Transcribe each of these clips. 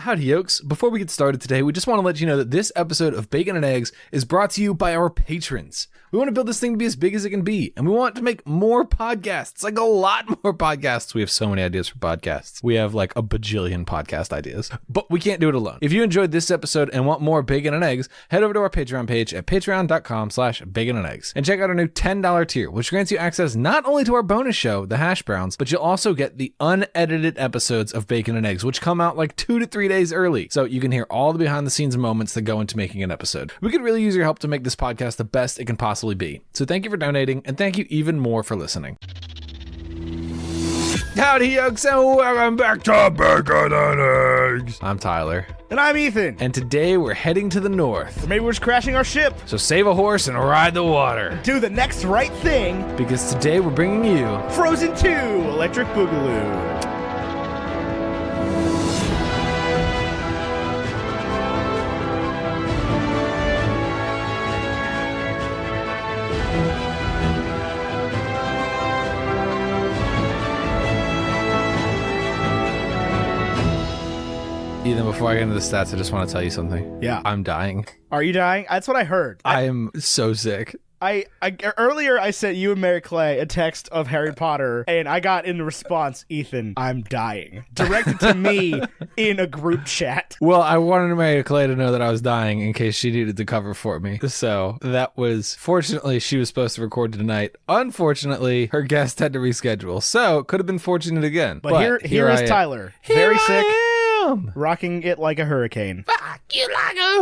Howdy, yokes. Before we get started today, we just want to let you know that this episode of Bacon and Eggs is brought to you by our patrons. We want to build this thing to be as big as it can be, and we want to make more podcasts, like a lot more podcasts. We have so many ideas for podcasts. We have like a bajillion podcast ideas, but we can't do it alone. If you enjoyed this episode and want more Bacon and Eggs, head over to our Patreon page at patreon.com/baconandeggs and check out our new $10 tier, which grants you access not only to our bonus show, The Hash Browns, but you'll also get the unedited episodes of Bacon and Eggs, which come out like 2 to 3 days early. So you can hear all the behind the scenes moments that go into making an episode. We could really use your help to make this podcast the best it can possibly be. So thank you for donating, and thank you even more for listening. Howdy, yokes, and welcome back to Bacon and Eggs. I'm Tyler. And I'm Ethan. And today we're heading to the north. Or maybe we're just crashing our ship. So save a horse and ride the water. Do the next right thing. Because today we're bringing you Frozen 2 Electric Boogaloo. Ethan, before I get into the stats, I just want to tell you something. Yeah. I'm dying. Are you dying? That's what I heard. I am so sick. Earlier I sent you and Mary Clay a text of Harry Potter, and I got in the response, Ethan, I'm dying. Directed to me in a group chat. Well, I wanted Mary Clay to know that I was dying in case she needed to cover for me. So that was, fortunately, she was supposed to record tonight. Unfortunately, her guest had to reschedule. So could have been fortunate again. But here is Tyler. Very sick. Rocking it like a hurricane. Rock you like a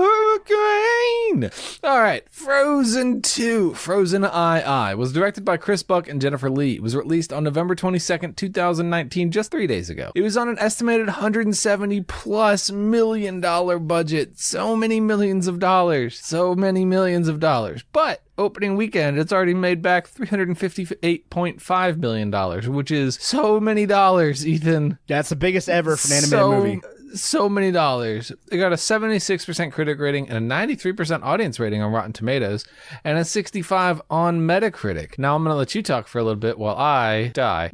hurricane. All right. Frozen 2, Frozen II, was directed by Chris Buck and Jennifer Lee. It was released on November 22nd, 2019, just 3 days ago. It was on an estimated $170+ million budget. So many millions of dollars. So many millions of dollars. But opening weekend, it's already made back $358.5 million, which is so many dollars, Ethan. That's the biggest ever for an animated movie. So many dollars. It got a 76% critic rating and a 93% audience rating on Rotten Tomatoes and a 65 on Metacritic. Now I'm going to let you talk for a little bit while I die.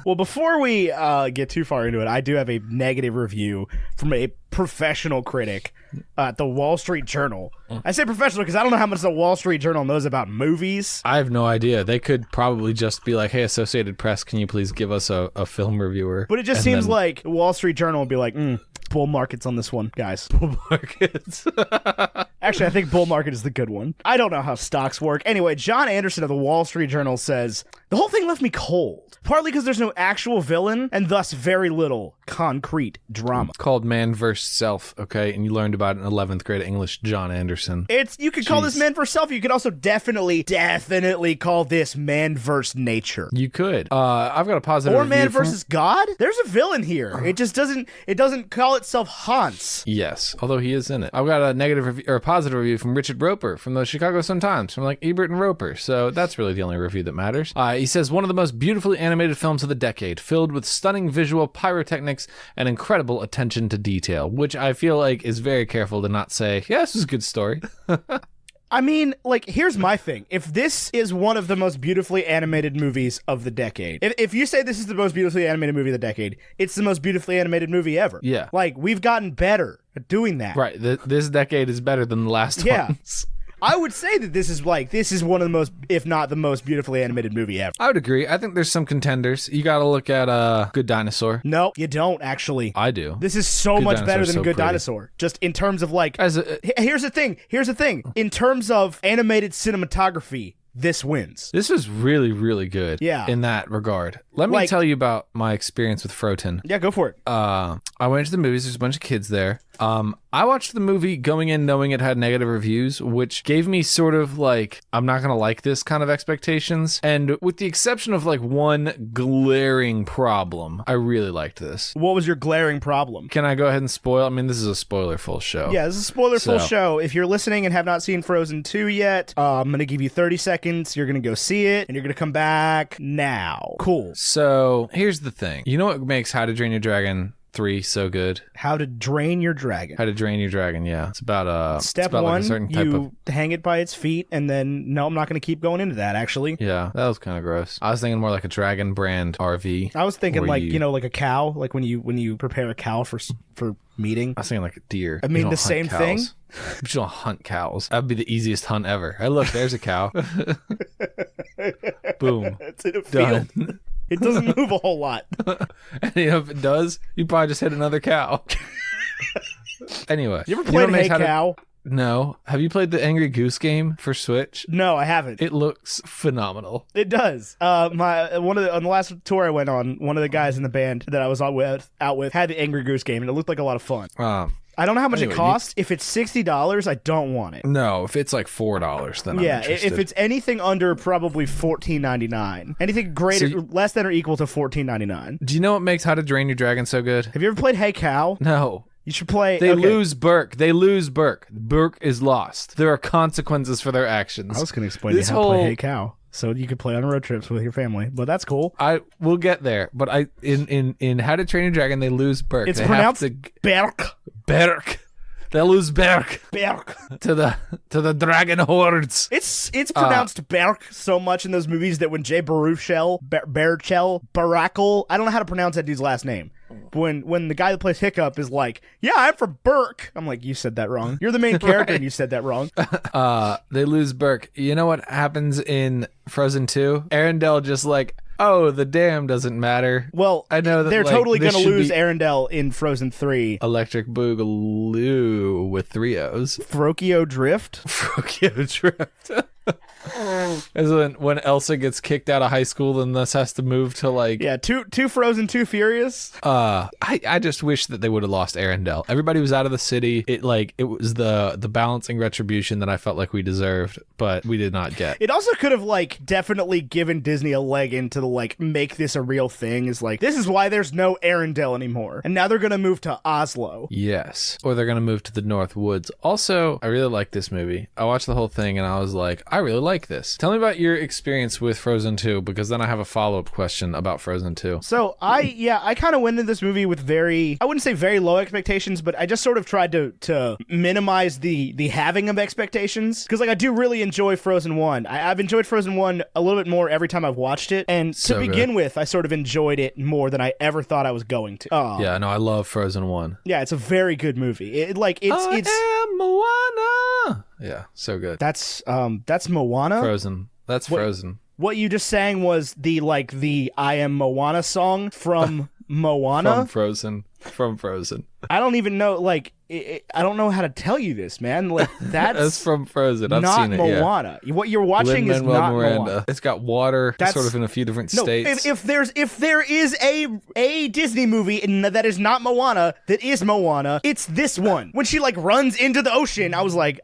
Well, before we get too far into it, I do have a negative review from a professional critic at the Wall Street Journal. I say professional because I don't know how much the Wall Street Journal knows about movies. I have no idea. They could probably just be like, hey, Associated Press, can you please give us a film reviewer? But it just seems like the Wall Street Journal would be like, bull markets on this one, guys. Bull markets. Actually, I think bull market is the good one. I don't know how stocks work. Anyway, John Anderson of the Wall Street Journal says, the whole thing left me cold. Partly because there's no actual villain and thus very little concrete drama. It's called Man vs. Self, okay? And you learned about it in 11th grade English, John Anderson. You could call this Man vs. Self. You could also definitely call this Man vs. Nature. You could. I've got a positive Or Man review vs. God? There's a villain here. It just doesn't call itself Hans. Yes, although he is in it. I've got a negative review, or a positive review from Richard Roper from the Chicago Sun-Times, from like Ebert and Roper. So that's really the only review that matters. He says, one of the most beautifully animated films of the decade, filled with stunning visual pyrotechnics and incredible attention to detail, which I feel like is very careful to not say, yeah, this is a good story. I mean, like, here's my thing. If this is one of the most beautifully animated movies of the decade, if you say this is the most beautifully animated movie of the decade, it's the most beautifully animated movie ever. Yeah. Like, we've gotten better at doing that. Right. This decade is better than the last ones. I would say that this is one of the most, if not the most beautifully animated movie ever. I would agree. I think there's some contenders. You got to look at Good Dinosaur. No, you don't, actually. I do. This is so Good much Dinosaur's better than so Good pretty. Dinosaur. Just in terms of like, here's the thing. In terms of animated cinematography, this wins. This was really, really good. Yeah. In that regard. Let me tell you about my experience with Froten. Yeah, go for it. I went to the movies. There's a bunch of kids there. I watched the movie going in knowing it had negative reviews, which gave me sort of like, I'm not going to like this kind of expectations. And with the exception of like one glaring problem, I really liked this. What was your glaring problem? Can I go ahead and spoil? I mean, this is a spoiler-full show. Yeah, this is a spoiler-full show. If you're listening and have not seen Frozen 2 yet, I'm going to give you 30 seconds. You're going to go see it, and you're going to come back now. Cool. So here's the thing. You know what makes How to Train Your Dragon 3, so good. How to Drain Your Dragon. How to Drain Your Dragon, yeah. It's about Step it's about one, like a certain type you hang it by its feet, and then, no, I'm not going to keep going into that, actually. Yeah, that was kind of gross. I was thinking more like a Dragon brand RV. I was thinking like, like a cow, like when you prepare a cow for meeting. I was thinking like a deer. I mean, the same thing. You don't hunt cows. That'd be the easiest hunt ever. Hey, look, there's a cow. Boom. It's in a field. Done. It doesn't move a whole lot. And if it does, you probably just hit another cow. Anyway. You ever played Hey Cow? No. Have you played the Angry Goose game for Switch? No, I haven't. It looks phenomenal. It does. On the last tour I went on, one of the guys in the band that I was out with had the Angry Goose game, and it looked like a lot of fun. I don't know how much it costs. If it's $60, I don't want it. No, if it's like $4, then I'm interested. If it's anything under probably $14.99, anything greater, less than or equal to $14.99. Do you know what makes How to Drain Your Dragon so good? Have you ever played Hey Cow? No. You should play. They lose Burke. They lose Burke. Burke is lost. There are consequences for their actions. I was going to explain to you how to play Hey Cow, so you could play on road trips with your family. But that's cool. I will get there. But in How to Train Your Dragon, they lose Burke. It's pronounced Berk. Berk. They lose Berk. Berk. To the dragon hordes. It's pronounced Berk so much in those movies that when Jay Baruchel, Barackle, I don't know how to pronounce that dude's last name. When the guy that plays Hiccup is like, yeah, I'm from Burke. I'm like, you said that wrong. You're the main character and you said that wrong. They lose Burke. You know what happens in Frozen 2? Arendelle just like, oh, the dam doesn't matter. Well, I know that they're totally going to lose Arendelle in Frozen 3. Electric Boogaloo with 3 O's. Frokio Drift? Frokio Drift. As when Elsa gets kicked out of high school and thus has to move to like... Yeah, two Frozen, 2 Furious. I just wish that they would have lost Arendelle. Everybody was out of the city. It was the balancing retribution that I felt like we deserved, but we did not get. It also could have definitely given Disney a leg into the make this a real thing. Is this is why there's no Arendelle anymore. And now they're going to move to Oslo. Yes. Or they're going to move to the North Woods. Also, I really like this movie. I watched the whole thing and I was like, I really like this. Tell me about your experience with Frozen 2, because then I have a follow-up question about Frozen 2. So I kind of went into this movie with I wouldn't say very low expectations, but I just sort of tried to minimize the having of expectations, because I do really enjoy Frozen 1. I've enjoyed Frozen 1 a little bit more every time I've watched it, and to begin with, I sort of enjoyed it more than I ever thought I was going to. Yeah, no, I love Frozen 1. Yeah, it's a very good movie. It's I am Moana. Yeah, so good. That's Moana? Frozen. That's Frozen. What you just sang was the I Am Moana song from Moana? From Frozen. I don't even know, I don't know how to tell you this, man. That's from Frozen. I've not seen it, Moana. Yeah. What you're watching is not Moana. It's got water sort of in a few different states. If there is a Disney movie that is not Moana, that is Moana, it's this one. When she runs into the ocean, I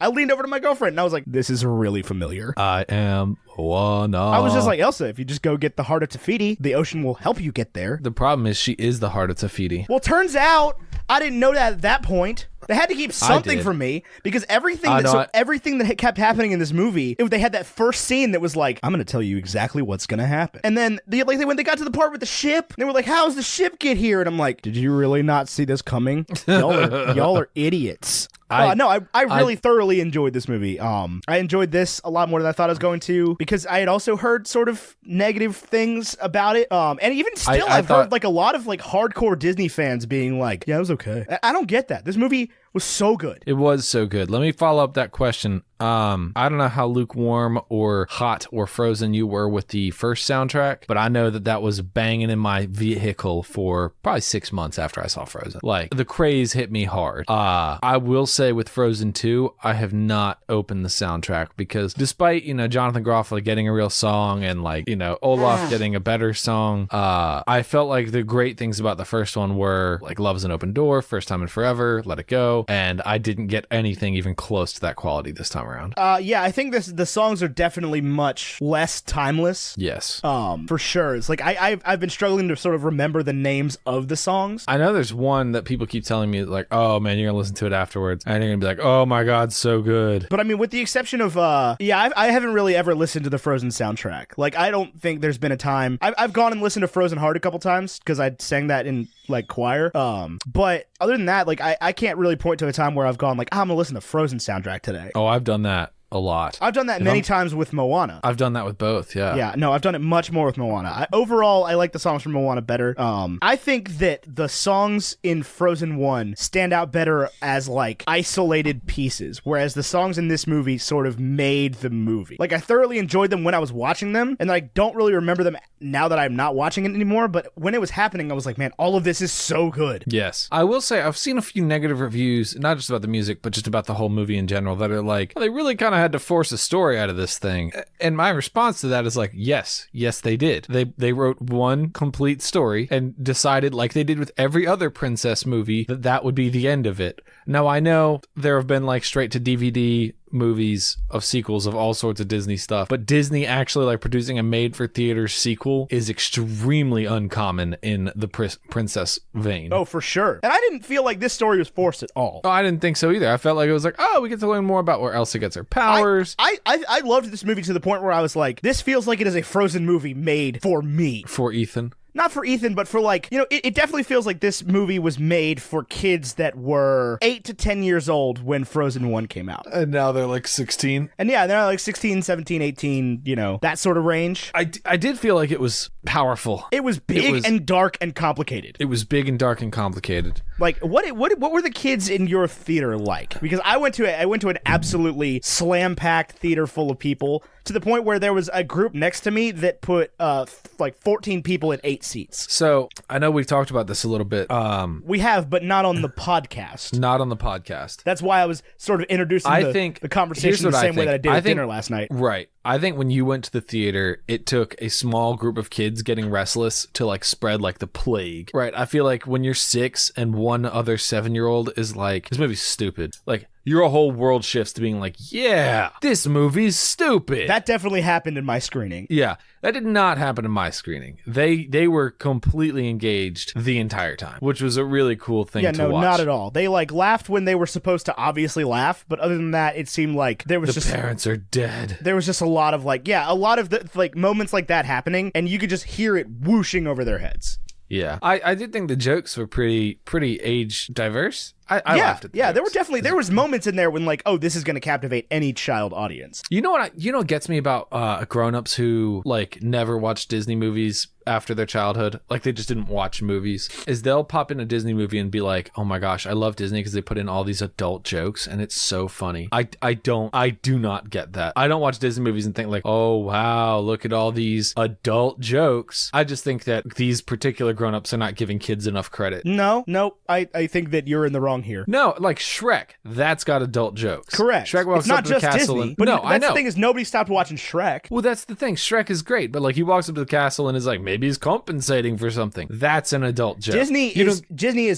leaned over to my girlfriend and I was like, this is really familiar. I am Moana. I was just like, Elsa, if you just go get the heart of Tafiti, the ocean will help you get there. The problem is she is the heart of Tafiti. Well, turns out I didn't know that at that point. They had to keep something from me, because everything that kept happening in this movie, they had that first scene that was like, I'm going to tell you exactly what's going to happen. And then when they got to the part with the ship, they were like, how's the ship get here? And I'm like, did you really not see this coming? Y'all are idiots. I really thoroughly enjoyed this movie. I enjoyed this a lot more than I thought I was going to, because I had also heard sort of negative things about it. And even still, I've heard a lot of hardcore Disney fans being like, yeah, it was okay. I don't get that. This movie was so good. It was so good. Let me follow up that question. I don't know how lukewarm or hot or frozen you were with the first soundtrack, but I know that was banging in my vehicle for probably 6 months after I saw Frozen. The craze hit me hard. I will say with Frozen 2, I have not opened the soundtrack, because despite, Jonathan Groff getting a real song and Olaf getting a better song, I felt like the great things about the first one were Love is an Open Door, First Time in Forever, Let It Go. and I didn't get anything even close to that quality this time around. Yeah, I think the songs are definitely much less timeless. Yes. For sure. It's like I've been struggling to sort of remember the names of the songs. I know there's one that people keep telling me, like, oh man, you're gonna listen to it afterwards, and you're gonna be like, oh my god, so good. But I mean, with the exception of I haven't really ever listened to the Frozen soundtrack. Like, I don't think there's been a time I've gone and listened to Frozen Heart a couple times because I sang that in like choir. But other than that, like I can't really point to a time where I've gone like, I'm gonna listen to Frozen soundtrack today. Oh, I've done that a lot. I've done that many times with Moana. I've done that with both, yeah. Yeah, no, I've done it much more with Moana. Overall, I like the songs from Moana better. I think that the songs in Frozen 1 stand out better as, like, isolated pieces, whereas the songs in this movie sort of made the movie. Like, I thoroughly enjoyed them when I was watching them, and I don't really remember them now that I'm not watching it anymore, but when it was happening, I was like, man, all of this is so good. Yes. I will say, I've seen a few negative reviews, not just about the music, but just about the whole movie in general, that are like, they really kind of had to force a story out of this thing. And my response to that is like, yes, they did. They wrote one complete story and decided, like they did with every other princess movie, that would be the end of it. Now, I know there have been like straight to DVD movies of sequels of all sorts of Disney stuff, but Disney actually like producing a made for theater sequel is extremely uncommon in the princess vein. Oh, for sure. And I didn't feel like this story was forced at all. Oh, I didn't think so either. I felt like it was like, oh, we get to learn more about where Elsa gets her powers. I loved this movie to the point where I was like, this feels like it is a Frozen movie made for me. For Ethan. Not for Ethan, but for like, you know, it definitely feels like this movie was made for kids that were 8 to 10 years old when Frozen 1 came out. And now they're like 16. And yeah, they're like 16, 17, 18, you know, that sort of range. I did feel like it was powerful. It was big and dark and complicated. It was big and dark and complicated. Like, what were the kids in your theater like? Because I went to an absolutely slam-packed theater full of people, to the point where there was a group next to me that put like 14 people in 8 seats. So I know we've talked about this a little bit. We have, but not on the podcast. Not on the podcast. That's why I was sort of introducing the conversation the same way that I did at dinner last night. Right. I think when you went to the theater, it took a small group of kids getting restless to like spread like the plague. Right. I feel like when you're 6 and one other 7-year-old is like, this movie's stupid. Like, your whole world shifts to being like, yeah, this movie's stupid. That definitely happened in my screening. Yeah, that did not happen in my screening. They were completely engaged the entire time, which was a really cool thing to watch. Yeah, no, not at all. They like laughed when they were supposed to obviously laugh, but other than that, it seemed like there was the parents are dead. There was just a lot of like, a lot of the like moments like that happening, and you could just hear it whooshing over their heads. Yeah, I did think the jokes were pretty age diverse. I laughed at the jokes. There was moments in there when like, oh, this is going to captivate any child audience. You know what gets me about grown-ups who like never watch Disney movies after their childhood, like they just didn't watch movies, is they'll pop in a Disney movie and be like, oh my gosh, I love Disney because they put in all these adult jokes and it's so funny. I do not get that. I don't watch Disney movies and think like, oh wow, look at all these adult jokes. I just think that these particular grown-ups are not giving kids enough credit. No, I think that you're in the wrong here. No, like Shrek, that's got adult jokes. Correct. Shrek walks up to the castle. Disney, but no, that's the thing is nobody stopped watching Shrek. Well, that's the thing. Shrek is great, but like he walks up to the castle and is like, maybe he's compensating for something. That's an adult joke. Disney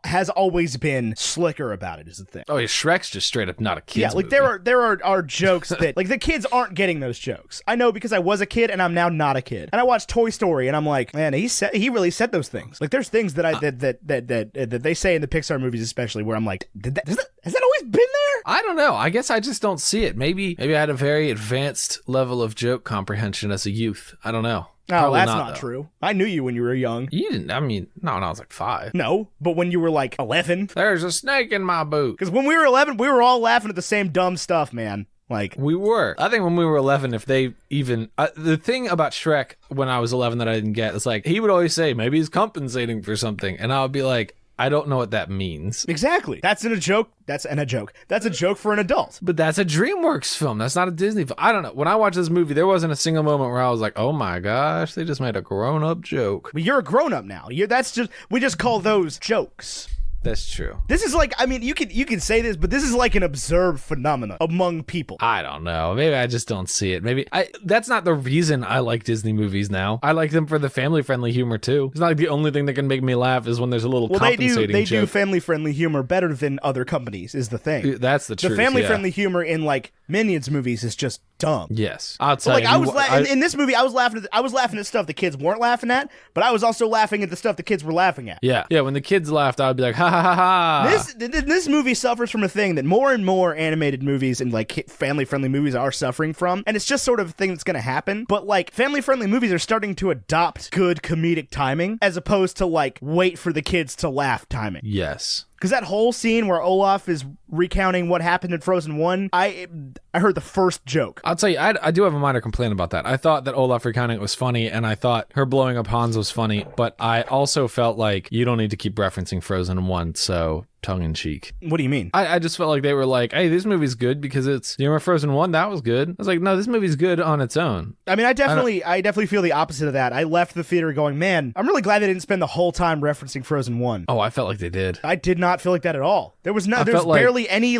has always been slicker about it, is the thing. Oh yeah, Shrek's just straight up not a kid's movie. there are jokes that like the kids aren't getting those jokes. I know because I was a kid and I'm now not a kid. And I watched Toy Story and I'm like, man, he really said those things. Like there's things that that they say in the Pixar movies especially where I'm like, has that always been there? I don't know. I guess I just don't see it. Maybe I had a very advanced level of joke comprehension as a youth. I don't know. Oh, probably that's not true. I knew you when you were young. You didn't. I mean, no, when I was like 5. No, but when you were like 11. There's a snake in my boot. Because when we were 11, we were all laughing at the same dumb stuff, man. Like we were. I think when we were 11, if they even the thing about Shrek when I was 11 that I didn't get is like he would always say maybe he's compensating for something, and I would be like, I don't know what that means. Exactly. That's a joke for an adult. But that's a DreamWorks film. That's not a Disney film. I don't know. When I watched this movie, there wasn't a single moment where I was like, oh my gosh, they just made a grown-up joke. But you're a grown-up now. We just call those jokes. That's true. This is like, I mean, you can say this, but this is like an observed phenomenon among people. I don't know. Maybe I just don't see it. Maybe that's not the reason I like Disney movies now. I like them for the family-friendly humor too. It's not like the only thing that can make me laugh is when there's a little compensating they joke. do family-friendly humor better than other companies is the thing. That's the truth. The family-friendly humor in like Minions movies is just dumb. Yes, I'll tell like you. In this movie, I was laughing at stuff the kids weren't laughing at, but I was also laughing at the stuff the kids were laughing at. Yeah. When the kids laughed, I'd be like, ha ha ha ha. This movie suffers from a thing that more and more animated movies and like family-friendly movies are suffering from, and it's just sort of a thing that's going to happen. But like family-friendly movies are starting to adopt good comedic timing as opposed to like wait for the kids to laugh timing. Yes. Because that whole scene where Olaf is recounting what happened in Frozen 1, I heard the first joke. I'll tell you, I do have a minor complaint about that. I thought that Olaf recounting it was funny, and I thought her blowing up Hans was funny, but I also felt like you don't need to keep referencing Frozen 1 so tongue-in-cheek. What do you mean? I just felt like they were like, hey, this movie's good because it's, you remember Frozen 1? That was good. I was like, no, this movie's good on its own. I mean, I definitely feel the opposite of that. I left the theater going, man, I'm really glad they didn't spend the whole time referencing Frozen 1. Oh, I felt like they did. I did not feel like that at all. There was barely any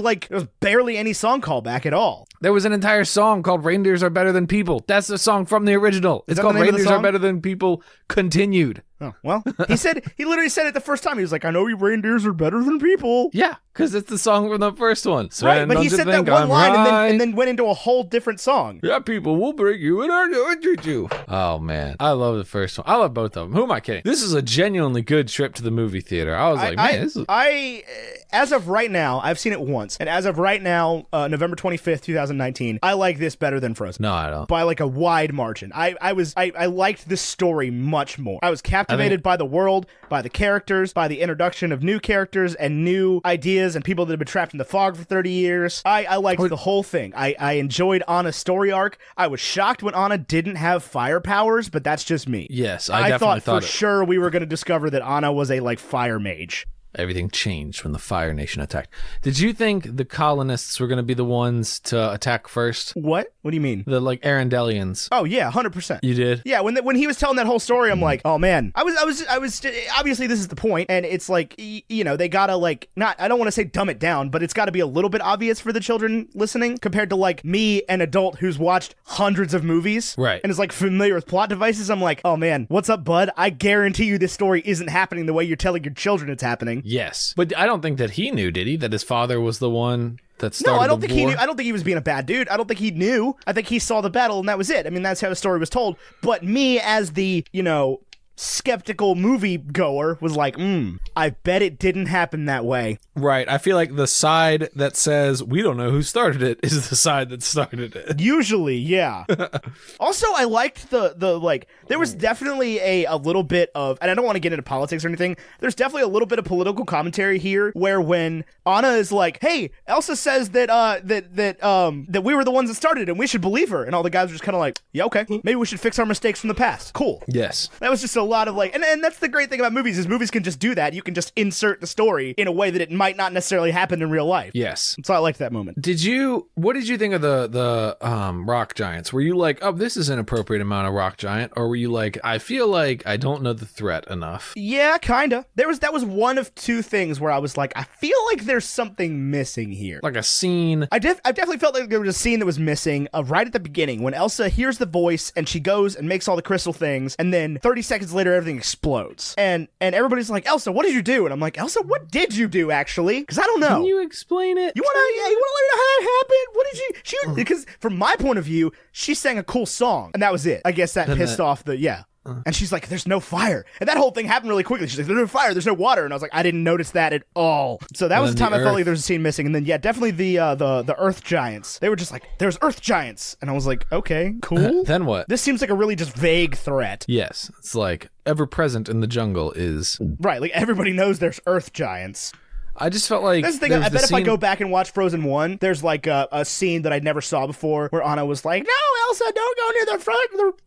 song callback at all. There was an entire song called Reindeers Are Better Than People. That's the song from the original. It's called Reindeers Are Better Than People Continued. Oh, well, he literally said it the first time. He was like, I know you reindeers are better than people. Yeah, because it's the song from the first one. Right, but he said that one line and then went into a whole different song. Yeah, people will break you and I you. Oh, man. I love the first one. I love both of them. Who am I kidding? This is a genuinely good trip to the movie theater. I was like, man, this is... As of right now, I've seen it once. And as of right now, November 25th, 2019, I like this better than Frozen. No, I don't. By like a wide margin. I liked this story much more. I was captivated by the world, by the characters, by the introduction of new characters and new ideas and people that have been trapped in the fog for 30 years. I liked the whole thing. I enjoyed Anna's story arc. I was shocked when Anna didn't have fire powers, but that's just me. Yes, I definitely thought for sure we were going to discover that Anna was a like fire mage. Everything changed when the Fire Nation attacked. Did you think the colonists were going to be the ones to attack first? What? What do you mean? The, like, Arendellians. Oh, yeah, 100%. You did? Yeah, when he was telling that whole story, I'm like, oh, man. I was obviously, this is the point, and it's like, you know, they gotta, like, I don't want to say dumb it down, but it's gotta be a little bit obvious for the children listening, compared to, like, me, an adult who's watched hundreds of movies. Right. And is, like, familiar with plot devices. I'm like, oh, man, what's up, bud? I guarantee you this story isn't happening the way you're telling your children it's happening. Yes. But I don't think that he knew, did he? That his father was the one that started No, I don't think war? he knew. I don't think he was being a bad dude. I don't think he knew. I think he saw the battle and that was it. I mean, that's how the story was told. But me as the, you know, skeptical movie goer was like, I bet it didn't happen that way. Right. I feel like the side that says we don't know who started it is the side that started it. Usually, yeah. Also, I liked the like, there was definitely a little bit of, and I don't want to get into politics or anything, there's definitely a little bit of political commentary here where when Anna is like, hey, Elsa says that we were the ones that started it and we should believe her, and all the guys are just kind of like, yeah, okay, maybe we should fix our mistakes from the past. Cool. Yes. That was just a lot of like, and that's the great thing about movies is movies can just do that. You can just insert the story in a way that it might not necessarily happen in real life. Yes. So I liked that moment. What did you think of the rock giants? Were you like, oh, this is an appropriate amount of rock giant? Or were you like, I feel like I don't know the threat enough? Yeah, kinda. That was one of two things where I was like, I feel like there's something missing here. Like a scene. I definitely felt like there was a scene that was missing right at the beginning when Elsa hears the voice and she goes and makes all the crystal things, and then 30 seconds later everything explodes. And everybody's like, Elsa, what did you do? And I'm like, Elsa, what did you do actually? Because I don't know. Can you explain it? You wanna let me know how that happened? What did she because from my point of view, she sang a cool song and that was it. I guess that pissed off the and she's like, there's no fire. And that whole thing happened really quickly. She's like, there's no fire, there's no water. And I was like, I didn't notice that at all. So that was the time I felt like there was a scene missing. And then, yeah, definitely the Earth Giants. They were just like, there's Earth Giants. And I was like, okay, cool. Then what? This seems like a really just vague threat. Yes. It's like, ever present in the jungle is... Right, like everybody knows there's Earth Giants. I just felt like... That's the thing. I bet if I go back and watch Frozen 1, there's like a scene that I never saw before where Anna was like, no, Elsa, don't go near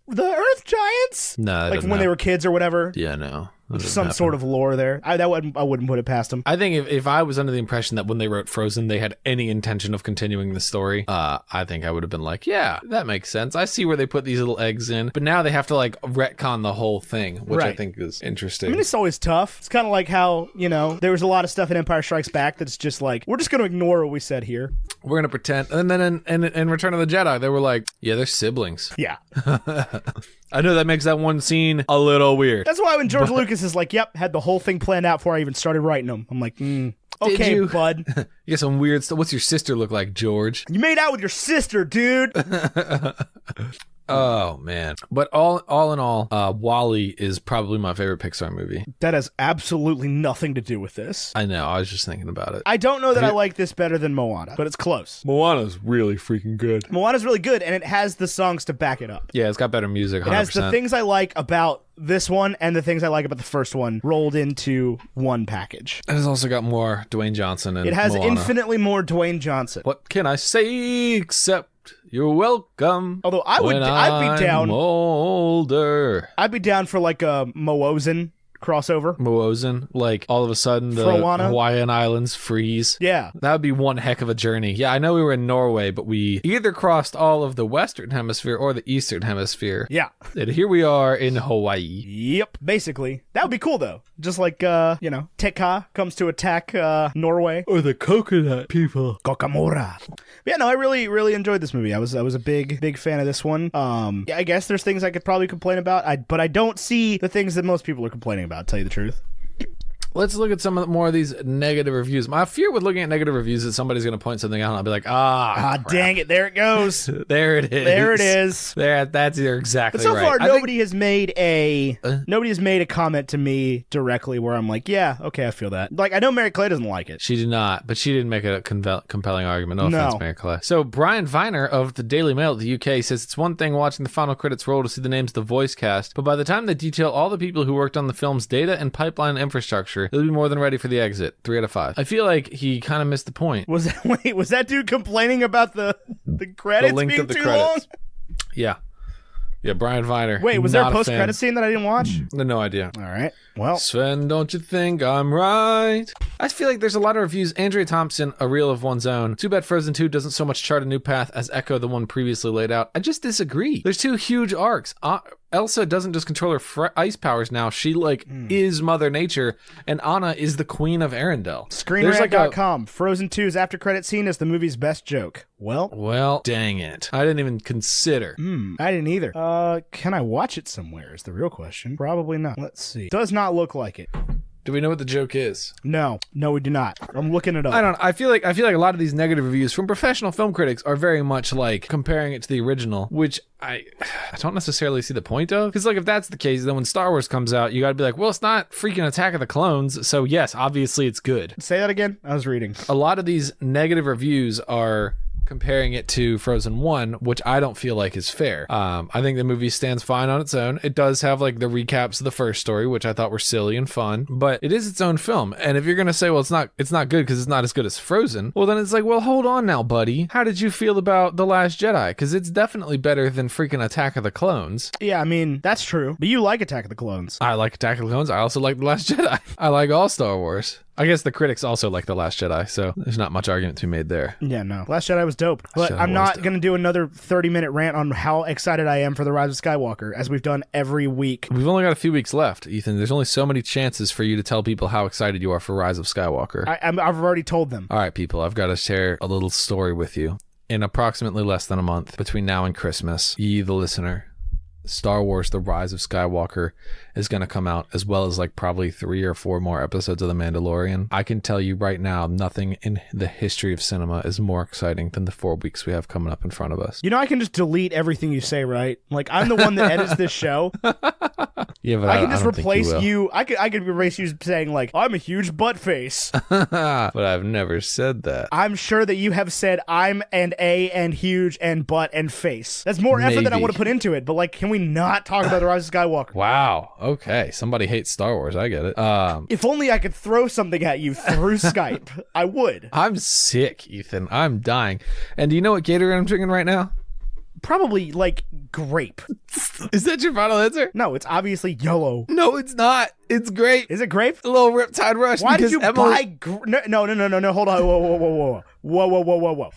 the Earth Giants. No, like when they were kids or whatever. Yeah, no. some sort of lore there. I wouldn't put it past them. I think if I was under the impression that when they wrote Frozen, they had any intention of continuing the story, I think I would have been like, yeah, that makes sense. I see where they put these little eggs in. But now they have to like retcon the whole thing, which I think is interesting. I mean, it's always tough. It's kind of like how, there was a lot of stuff in Empire Strikes Back that's just like, we're just going to ignore what we said here. We're going to pretend. And then in Return of the Jedi, they were like, yeah, they're siblings. Yeah. I know that makes that one scene a little weird. That's why when George Lucas is like, yep, had the whole thing planned out before I even started writing them. I'm like, okay, bud. You got some weird stuff. What's your sister look like, George? You made out with your sister, dude. Oh, man. But all in all, WALL-E is probably my favorite Pixar movie. That has absolutely nothing to do with this. I know. I was just thinking about it. I don't know that I like this better than Moana, but it's close. Moana's really freaking good. Moana's really good, and it has the songs to back it up. Yeah, it's got better music, 100%. It has the things I like about this one and the things I like about the first one rolled into one package. It has also got more Dwayne Johnson and it has Moana. Infinitely more Dwayne Johnson. What can I say except you're welcome? Although I'd be down. Older. I'd be down for like a Moozen crossover. Moozen, like all of a sudden the Frowana. Hawaiian Islands freeze. Yeah. That would be one heck of a journey. Yeah, I know we were in Norway, but we either crossed all of the Western Hemisphere or the Eastern Hemisphere. Yeah. And here we are in Hawaii. Yep. Basically. That would be cool though. Just like, Tekka comes to attack Norway. Or the coconut people. Kokamora. Yeah, no, I really, really enjoyed this movie. I was a big fan of this one. Yeah, I guess there's things I could probably complain about, but I don't see the things that most people are complaining about, to tell you the truth. Let's look at some more of these negative reviews. My fear with looking at negative reviews is somebody's going to point something out and I'll be like, crap. Dang it, there it goes. There it is. There it is. That's exactly right. But so far, nobody has made a comment to me directly where I'm like, yeah, okay, I feel that. Like, I know Mary Clay doesn't like it. She did not, but she didn't make a compelling argument. No offense, Mary Clay. So Brian Viner of the Daily Mail at the UK says it's one thing watching the final credits roll to see the names of the voice cast, but by the time they detail all the people who worked on the film's data and pipeline infrastructure, it'll be more than ready for the exit. 3 out of 5. I feel like he kind of missed the point. Was that dude complaining about the credits the length being of the too credits. long? Yeah. Yeah, Brian Viner. Wait, was there a post-credit scene that I didn't watch? No idea. All right. Well, Sven, don't you think I'm right? I feel like there's a lot of reviews. Andrea Thompson, A Reel of One's Own. Too bad Frozen 2 doesn't so much chart a new path as echo the one previously laid out. I just disagree. There's 2 huge arcs. Elsa doesn't just control her ice powers now. She, is Mother Nature, and Anna is the Queen of Arendelle. ScreenRant.com. Frozen 2's after-credit scene is the movie's best joke. Well, dang it. I didn't even consider. I didn't either. Can I watch it somewhere is the real question. Probably not. Let's see. Does not look like it. Do we know what the joke is? No, we do not. I'm looking it up. I feel like a lot of these negative reviews from professional film critics are very much like comparing it to the original, which I don't necessarily see the point of. Because if that's the case, then when Star Wars comes out, you got to be like, well, it's not freaking Attack of the Clones, so yes, obviously it's good. Say that again. I was reading. A lot of these negative reviews are comparing it to Frozen 1, which I don't feel like is fair. I think the movie stands fine on its own. It does have the recaps of the first story, which I thought were silly and fun, but it is its own film. And if you're gonna say, well, it's not good because it's not as good as Frozen, well, then it's like, well, hold on now, buddy. How did you feel about The Last Jedi? Because it's definitely better than freaking Attack of the Clones. Yeah, I mean, that's true. But you like Attack of the Clones. I like Attack of the Clones. I also like The Last Jedi. I like all Star Wars. I guess the critics also like The Last Jedi, so there's not much argument to be made there. Yeah, no. Last Jedi was dope. But I'm not going to do another 30-minute rant on how excited I am for The Rise of Skywalker, as we've done every week. We've only got a few weeks left, Ethan. There's only so many chances for you to tell people how excited you are for Rise of Skywalker. I've already told them. All right, people, I've got to share a little story with you. In approximately less than a month, between now and Christmas, ye, the listener, Star Wars The Rise of Skywalker is going to come out, as well as probably 3 or 4 more episodes of The Mandalorian. I can tell you right now, nothing in the history of cinema is more exciting than the 4 weeks we have coming up in front of us. I can just delete everything you say, right? I'm the one that edits this show. Yeah, but I can just replace you. I could erase you saying I'm a huge butt face. But I've never said that. I'm sure that you have said I'm and a and huge and butt and face. That's more effort than I want to put into it. But can we not talk about The Rise of Skywalker? Wow. Okay. Somebody hates Star Wars. I get it. If only I could throw something at you through Skype, I would. I'm sick, Ethan. I'm dying. And do you know what Gatorade I'm drinking right now? Probably like grape. Is that your final answer? No, it's obviously yellow. No, it's not. It's grape. Is it grape? A little Riptide Rush. Why did you Emily... buy? No. Hold on. Whoa.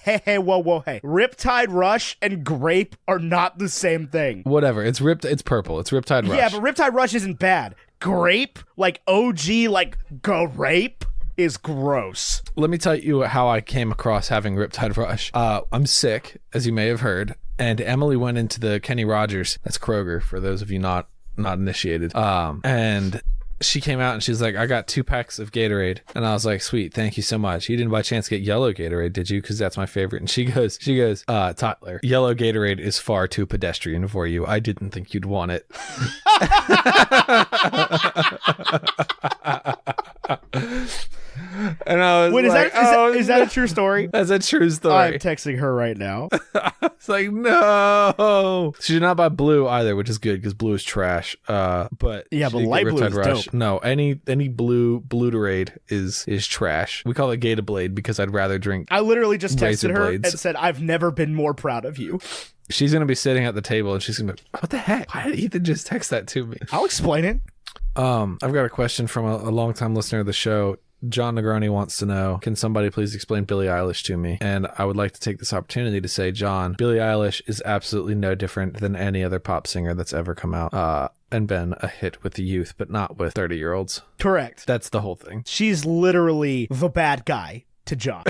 Hey. Whoa. Hey. Riptide Rush and grape are not the same thing. Whatever. It's purple. It's Riptide Rush. Yeah, but Riptide Rush isn't bad. Grape, like OG, like grape, is gross. Let me tell you how I came across having Riptide Rush. I'm sick, as you may have heard, and Emily went into the Kenny Rogers. That's Kroger, for those of you not initiated. And she came out and she's like, I got 2 packs of Gatorade. And I was like, sweet, thank you so much. You didn't by chance get yellow Gatorade, did you? Because that's my favorite. And she goes, Tyler, yellow Gatorade is far too pedestrian for you. I didn't think you'd want it. And I was is that a true story? That's a true story. I'm texting her right now. It's like, no. She did not buy blue either, which is good because blue is trash. But yeah, but light blue is dope. No, any blue Gatorade is trash. We call it Gatorblade because I'd rather drink. I literally just texted her blades. And said, I've never been more proud of you. She's gonna be sitting at the table and she's gonna be, what the heck? Why did Ethan just text that to me? I'll explain it. I've got a question from a longtime listener of the show. John Negroni wants to know, can somebody please explain Billie Eilish to me? And I would like to take this opportunity to say, John, Billie Eilish is absolutely no different than any other pop singer that's ever come out and been a hit with the youth, but not with 30-year-olds. Correct. That's the whole thing. She's literally the bad guy to John.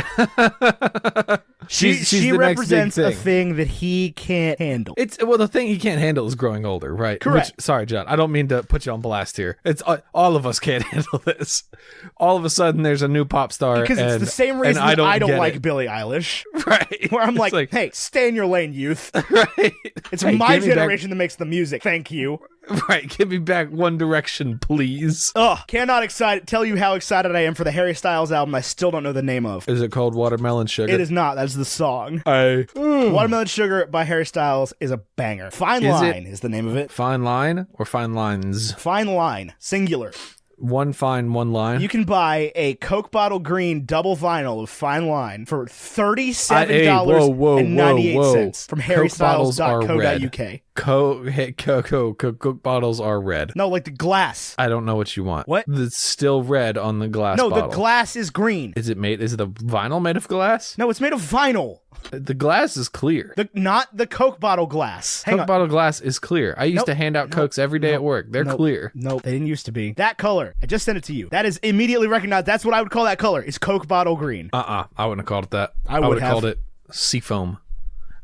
she's she the represents next big a thing that he can't handle. The thing he can't handle is growing older, right? Correct. Sorry, John. I don't mean to put you on blast here. It's all of us can't handle this. All of a sudden, there's a new pop star, because it's the same reason I don't like Billie Eilish, right? Where I'm like, hey, stay in your lane, youth. Right. It's my generation that makes the music. Thank you. Right, give me back One Direction, please. Cannot tell you how excited I am for the Harry Styles album I still don't know the name of. Is it called Watermelon Sugar? It is not. That's the song. Watermelon Sugar by Harry Styles is a banger. Fine Line is the name of it. Fine Line or Fine Lines? Fine Line, singular. One fine, one line. You can buy a Coke Bottle Green double vinyl of Fine Line for $37.98 from harrystyles.co.uk. Coke bottles are red. No, like the glass. I don't know what you want. What? It's still red on the glass bottle. No, the glass is green. Is it the vinyl made of glass? No, it's made of vinyl. The glass is clear. Not the Coke bottle glass. Coke bottle glass is clear. I used to hand out Cokes every day at work. They're clear. Nope, they didn't used to be. That color, I just sent it to you. That is immediately recognized. That's what I would call that color. Is Coke bottle green. I wouldn't have called it that. I would have called it Seafoam.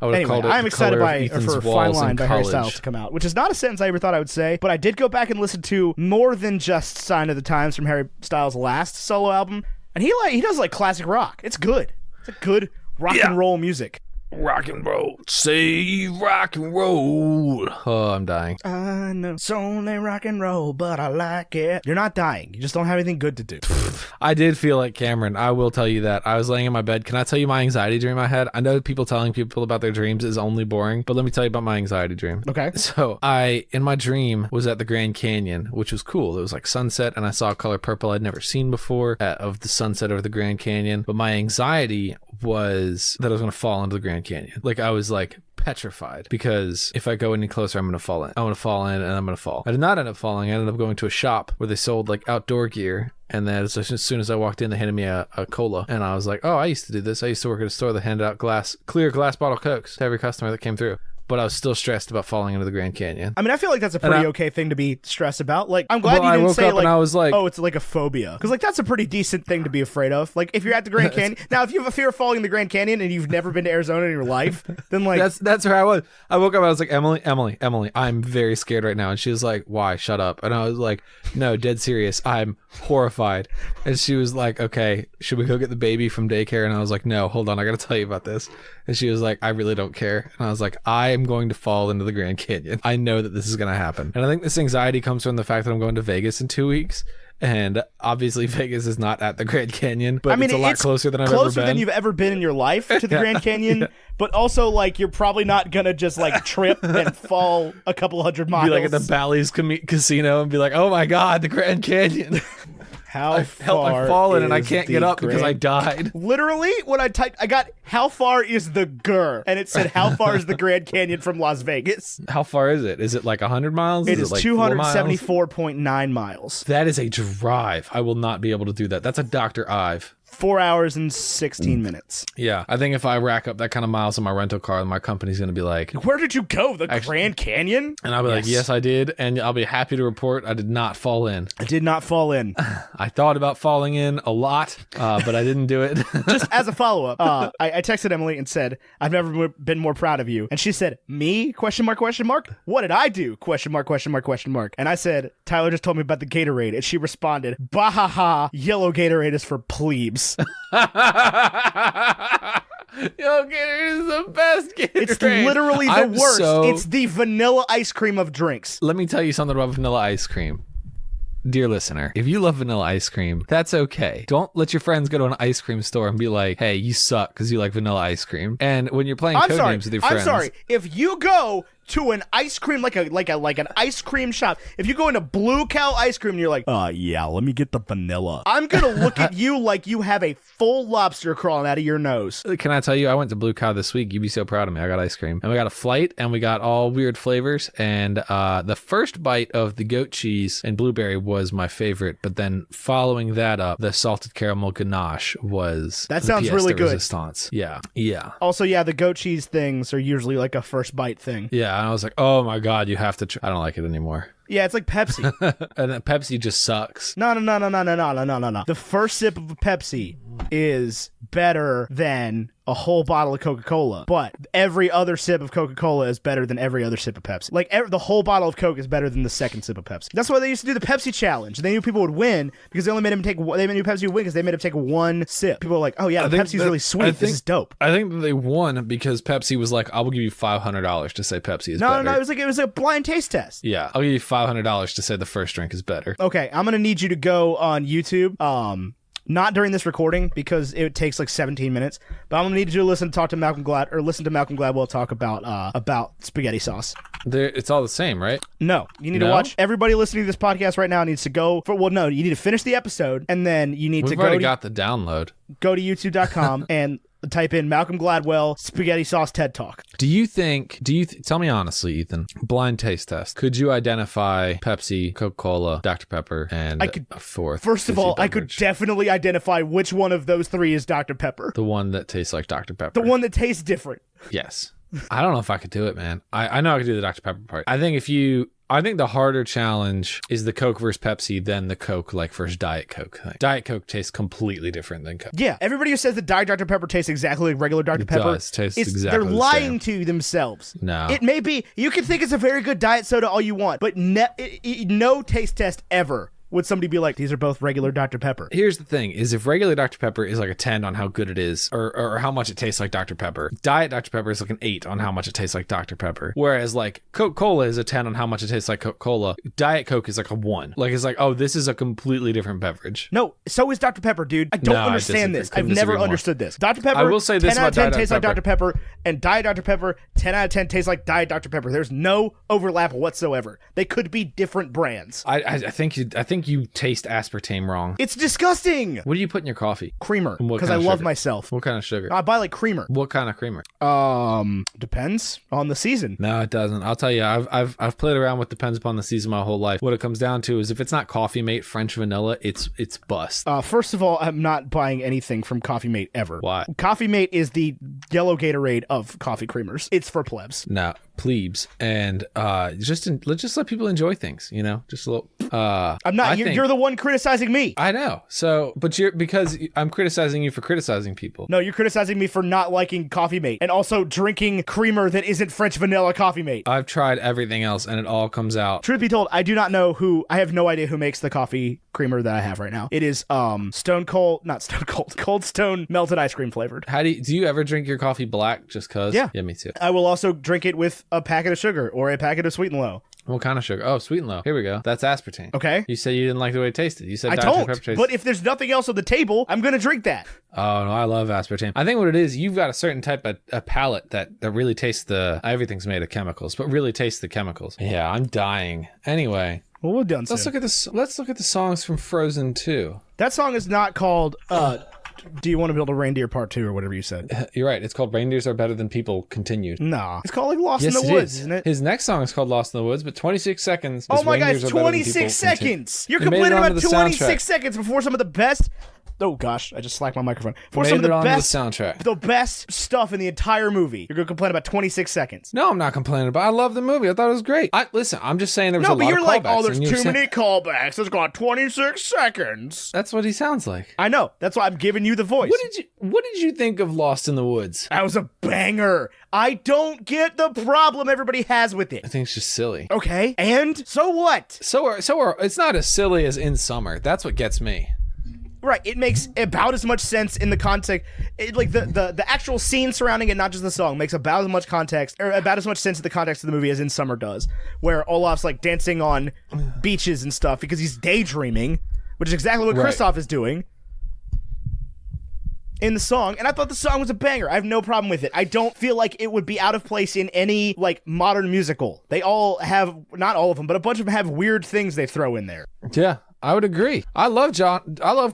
Anyway, I'm excited for Fine Line by Harry Styles to come out, which is not a sentence I ever thought I would say, but I did go back and listen to more than just Sign of the Times from Harry Styles' last solo album, and he does like classic rock. It's good. It's a good rock and roll music. Rock and roll. Say rock and roll. Oh, I'm dying. I know it's only rock and roll, but I like it. You're not dying. You just don't have anything good to do. I did feel like Cameron. I will tell you that. I was laying in my bed. Can I tell you my anxiety dream I had? I know people telling people about their dreams is only boring, but let me tell you about my anxiety dream. Okay. So in my dream, was at the Grand Canyon, which was cool. It was like sunset, and I saw a color purple I'd never seen before of the sunset over the Grand Canyon. But my anxiety was that I was going to fall into the Grand Canyon. Like, I was like petrified because if I go any closer, I'm going to fall in. I'm going to fall in and I'm going to fall. I did not end up falling. I ended up going to a shop where they sold like outdoor gear. And then as soon as I walked in, they handed me a cola. And I was like, oh, I used to do this. I used to work at a store that handed out clear glass bottle Cokes to every customer that came through. But I was still stressed about falling into the Grand Canyon. I mean, I feel like that's a pretty okay thing to be stressed about. Like, I'm glad you didn't say, like, I was like, oh, it's like a phobia. Because, like, that's a pretty decent thing to be afraid of. Like, if you're at the Grand Canyon. Now, if you have a fear of falling in the Grand Canyon and you've never been to Arizona in your life, then, like... That's where I was. I woke up, I was like, Emily, I'm very scared right now. And she was like, why? Shut up. And I was like, no, dead serious. I'm horrified. And she was like, okay, should we go get the baby from daycare? And I was like, no, hold on, I gotta tell you about this. And she was like, I really don't care. And I was like, I am going to fall into the Grand Canyon. I know that this is going to happen. And I think this anxiety comes from the fact that I'm going to Vegas in 2 weeks. And obviously Vegas is not at the Grand Canyon, but it's a lot closer than I've ever been. Closer than you've ever been in your life to the Grand Canyon. Yeah. But also, like, you're probably not going to just, like, trip and fall a couple hundred miles. Be like at the Bally's casino and be like, oh my God, the Grand Canyon. I've fallen and I can't get up because I died. Literally, when I typed, I got how far is the GUR, and it said how far is the Grand Canyon from Las Vegas. How far is it? Is it like 100 miles? It is like 274.9 miles. That is a drive. I will not be able to do that. That's a Dr. Ive. 4 hours and 16 minutes. Yeah, I think if I rack up that kind of miles on my rental car, my company's going to be like, where did you go? The Grand Canyon? And I'll be like, yes, I did. And I'll be happy to report I did not fall in. I did not fall in. I thought about falling in a lot, but I didn't do it. Just as a follow-up, I texted Emily and said, I've never been more proud of you. And she said, me? Question mark, question mark? What did I do? Question mark, question mark, question mark. And I said, Tyler just told me about the Gatorade. And she responded, bahaha, yellow Gatorade is for plebes. Yo, Gatorade is the best Gatorade. It's literally the worst. It's the vanilla ice cream of drinks. Let me tell you something about vanilla ice cream. Dear listener, if you love vanilla ice cream, that's okay. Don't let your friends go to an ice cream store and be like, hey, you suck because you like vanilla ice cream. And when you're playing Codenames with your friends... I'm sorry. If you go to an ice cream, like an ice cream shop, if you go into Blue Cow Ice Cream and you're like, yeah, let me get the vanilla, I'm gonna look at you like you have a full lobster crawling out of your nose. Can I tell you, I went to Blue Cow this week. You'd be so proud of me. I got ice cream. And we got a flight, and we got all weird flavors. And the first bite of the goat cheese and blueberry was my favorite. But then following that up, the salted caramel ganache was that sounds really good. Resistance. Yeah. Yeah. Also, yeah, the goat cheese things are usually like a first bite thing. Yeah. And I was like, oh my God, you have to try. I don't like it anymore. Yeah, it's like Pepsi. And Pepsi just sucks. No. The first sip of a Pepsi is better than a whole bottle of Coca-Cola, but every other sip of Coca-Cola is better than every other sip of Pepsi. Like, the whole bottle of Coke is better than the second sip of Pepsi. That's why they used to do the Pepsi challenge. They knew people would win because they only made them take. They knew Pepsi would win because they made them take one sip. People were like, "Oh yeah, Pepsi's really sweet. This is dope." I think that they won because Pepsi was like, "I will give you $500 to say Pepsi is better." No. It was a blind taste test. Yeah, I'll give you $500 to say the first drink is better. Okay, I'm gonna need you to go on YouTube. Not during this recording because it takes like 17 minutes. But I'm gonna need you to listen to Malcolm Gladwell talk about spaghetti sauce. It's all the same, right? No, you need to watch. Everybody listening to this podcast right now needs to go for. Well, no, you need to finish the episode and then you need to go. We've already got the download. Go to YouTube.com and type in Malcolm Gladwell spaghetti sauce TED Talk. Tell me honestly, Ethan, blind taste test. Could you identify Pepsi, Coca-Cola, Dr. Pepper, and a fourth? First of all, I could definitely identify which one of those three is Dr. Pepper. The one that tastes like Dr. Pepper. The one that tastes different. Yes. I don't know if I could do it, man. I know I could do the Dr. Pepper part. I think the harder challenge is the Coke versus Pepsi than the Coke versus Diet Coke thing. Diet Coke tastes completely different than Coke. Yeah, everybody who says that Diet Dr. Pepper tastes exactly like regular Dr. Pepper they're lying to themselves. No. It may be, you can think it's a very good diet soda all you want, but no taste test ever would somebody be like, these are both regular Dr. Pepper. Here's the thing, is if regular Dr. Pepper is like a 10 on how good it is, or how much it tastes like Dr. Pepper, Diet Dr. Pepper is like an 8 on how much it tastes like Dr. Pepper. Whereas like Coca-Cola is a 10 on how much it tastes like Coca-Cola. Diet Coke is like a 1. Like, it's like, oh, this is a completely different beverage. No, so is Dr. Pepper, dude. I don't understand this. I've never understood this. Dr. Pepper, I will say this 10 out of 10 tastes like Pepper. Dr. Pepper, and Diet Dr. Pepper, 10 out of 10 tastes like Diet Dr. Pepper. There's no overlap whatsoever. They could be different brands. I think you taste aspartame wrong. It's disgusting. What do you put in your coffee? Creamer, because I love myself. What kind of sugar? I buy like creamer. What kind of creamer? Depends on the season. No, it doesn't. I'll tell you, I've played around with depends upon the season my whole life. What it comes down to is if it's not Coffee Mate French vanilla, it's bust. First of all, I'm not buying anything from Coffee Mate ever. Why? Coffee Mate is the yellow Gatorade of coffee creamers. It's for plebs. No, plebes, and let's just let people enjoy things. Just a little. I'm not. You're the one criticizing me. I know. But because I'm criticizing you for criticizing people. No, you're criticizing me for not liking Coffee Mate and also drinking creamer that isn't French vanilla Coffee Mate. I've tried everything else, and it all comes out. Truth be told, I do not know who. I have no idea who makes the coffee creamer that I have right now. It is Cold Stone melted ice cream flavored. Do you ever drink your coffee black just cause? Yeah, me too. I will also drink it with a packet of sugar or a packet of Sweet and Low. What kind of sugar? Oh, sweet and low. Here we go. That's aspartame. Okay. You said you didn't like the way it tasted. You said I Dr. don't, Pepper tasted. but if there's nothing else on the table, I'm going to drink that. Oh, no, I love aspartame. I think what it is, you've got a certain type of a palate that really tastes everything's made of chemicals, but really tastes the chemicals. Yeah, I'm dying. Anyway. Well, we're done soon. Let's look at the songs from Frozen 2. That song is not called Do You Want to Build a Reindeer Part 2 or whatever you said. You're right. It's called Reindeers Are Better Than People Continued. Nah. It's called like Lost in the Woods, isn't it? His next song is called Lost in the Woods, but 26 seconds. Oh my God, it's 26 seconds. You're complaining about 26 seconds before some of the best. Oh gosh, I just slacked my microphone. For some of the best stuff in the entire movie, you're gonna complain about 26 seconds. No, I'm not complaining about. I love the movie. I thought it was great. Listen, I'm just saying there was a lot of callbacks. No, but you're like, oh, there's too many callbacks. It's got 26 seconds. That's what he sounds like. I know. That's why I'm giving you the voice. What did you think of Lost in the Woods? That was a banger. I don't get the problem everybody has with it. I think it's just silly. Okay, and so what? It's not as silly as In Summer. That's what gets me. Right, it makes about as much sense in the context, like the actual scene surrounding it, not just the song, makes about as much sense in the context of the movie as In Summer does, where Olaf's like dancing on beaches and stuff because he's daydreaming, which is exactly what Kristoff is doing in the song, and I thought the song was a banger. I have no problem with it. I don't feel like it would be out of place in any like modern musical. They all have, not all of them, but a bunch of them have weird things they throw in there. Yeah. I would agree. I love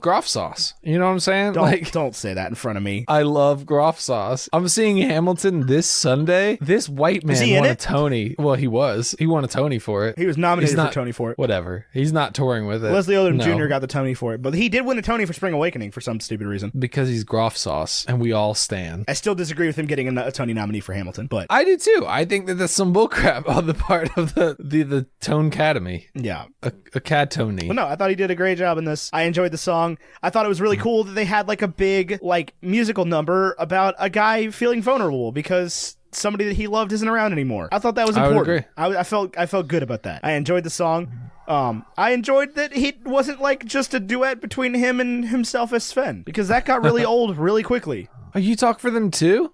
Groff sauce. You know what I'm saying? Don't say that in front of me. I love Groff sauce. I'm seeing Hamilton this Sunday. This white man won a Tony. Well, he was. He won a Tony for it. He was nominated for a Tony for it. Whatever. He's not touring with it. Leslie Odom Jr. got the Tony for it, but he did win a Tony for Spring Awakening for some stupid reason. Because he's Groff sauce, and we all stand. I still disagree with him getting a Tony nominee for Hamilton, but I do too. I think that that's some bullcrap on the part of the Tone Academy. Yeah, a Cad Tony. Well, no, I thought he did a great job in this. I enjoyed the song. I thought it was really cool that they had like a big like musical number about a guy feeling vulnerable because somebody that he loved isn't around anymore. I thought that was important. I felt good about that. I enjoyed the song. I enjoyed that he wasn't like just a duet between him and himself as Sven, because that got really old really quickly. Oh, you talk for them too?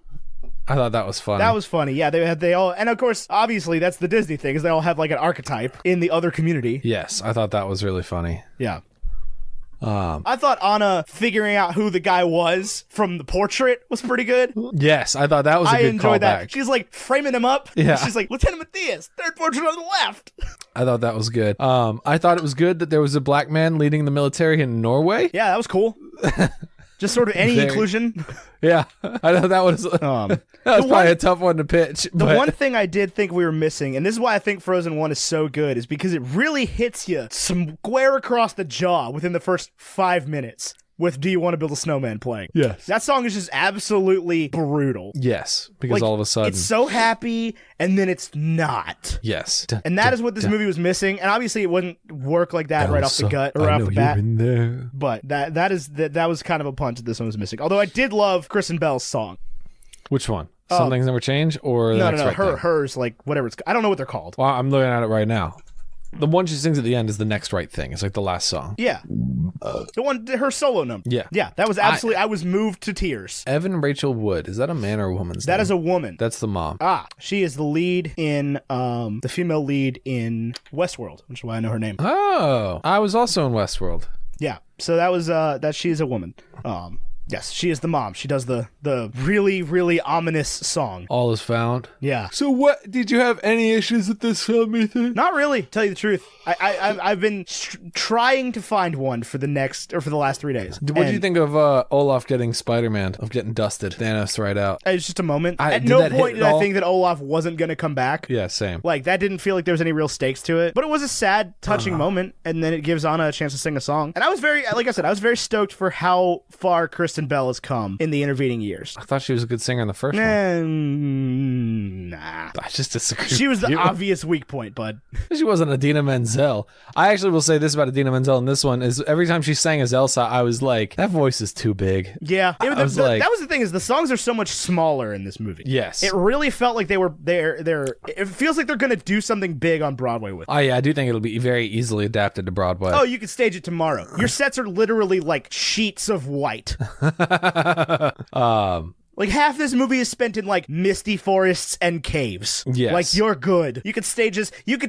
I thought that was funny. That was funny. Yeah, they all, and of course, obviously, that's the Disney thing, is they all have like an archetype in the other community. Yes, I thought that was really funny. Yeah. I thought Anna figuring out who the guy was from the portrait was pretty good. Yes, I thought that was a good callback. I enjoyed that. She's like framing him up. Yeah. She's like, Lieutenant Matthias, third portrait on the left. I thought that was good. I thought it was good that there was a black man leading the military in Norway. Yeah, that was cool. Just sort of any inclusion. Yeah, I know that was probably a tough one to pitch. The one thing I did think we were missing, and this is why I think Frozen 1 is so good, is because it really hits you square across the jaw within the first 5 minutes with Do You Want to Build a Snowman playing. Yes. That song is just absolutely brutal. Yes, because all of a sudden it's so happy, and then it's not. Yes. And that is what this movie was missing, and obviously it wouldn't work like that right off the gut or off the bat. There. But that was kind of a punch that this one was missing. Although I did love Kristen Bell's song. Which one? Some Things Never Change, or no, hers, like whatever it's. I don't know what they're called. Well, I'm looking at it right now. The one she sings at the end is The Next Right Thing. It's like the last song. Yeah. The one, her solo number. Yeah. Yeah, that was absolutely, I was moved to tears. Evan Rachel Wood. Is that a man or a woman's name? That is a woman. That's the mom. She is the lead in, the female lead in Westworld, which is why I know her name. Oh, I was also in Westworld. Yeah. So that was, that she is a woman. Yes, she is the mom. She does the really, really ominous song. All is found. Yeah. So what, did you have any issues with this film, Ethan? Not really, tell you the truth. I've been trying to find one for the last 3 days. What did you think of Olaf getting Spider-Man, of getting dusted? Thanos right out. It's just a moment. At no point did I think that Olaf wasn't going to come back. Yeah, same. Like, that didn't feel like there was any real stakes to it. But it was a sad, touching moment, and then it gives Anna a chance to sing a song. And I was very, like I said, I was very stoked for how far Kristen Bell has come in the intervening years. I thought she was a good singer in the first one. Nah. I just disagree. She was the obvious weak point, bud. She wasn't Idina Menzel. I actually will say this about Idina Menzel in this one, is every time she sang as Elsa, I was like, that voice is too big. Yeah. That was the thing, is the songs are so much smaller in this movie. Yes. It really felt like it feels like they're going to do something big on Broadway with it. Oh yeah, I do think it'll be very easily adapted to Broadway. Oh, you could stage it tomorrow. Your sets are literally like sheets of white. Like, half this movie is spent in, like, misty forests and caves. Yes. Like, you're good. You could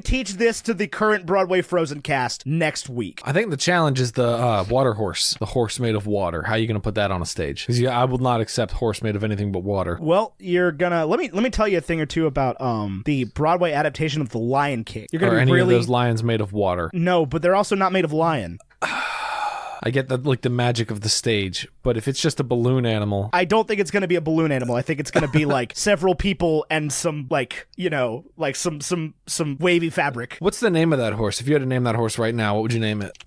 teach this to the current Broadway Frozen cast next week. I think the challenge is the water horse. The horse made of water. How are you going to put that on a stage? Because I will not accept horse made of anything but water. Well, you're gonna... Let me tell you a thing or two about the Broadway adaptation of The Lion King. You're gonna Are be any really... of those lions made of water? No, but they're also not made of lion. I get the magic of the stage, but if it's just a balloon animal... I don't think it's going to be a balloon animal. I think it's going to be like several people and some like, you know, like some wavy fabric. What's the name of that horse? If you had to name that horse right now, what would you name it?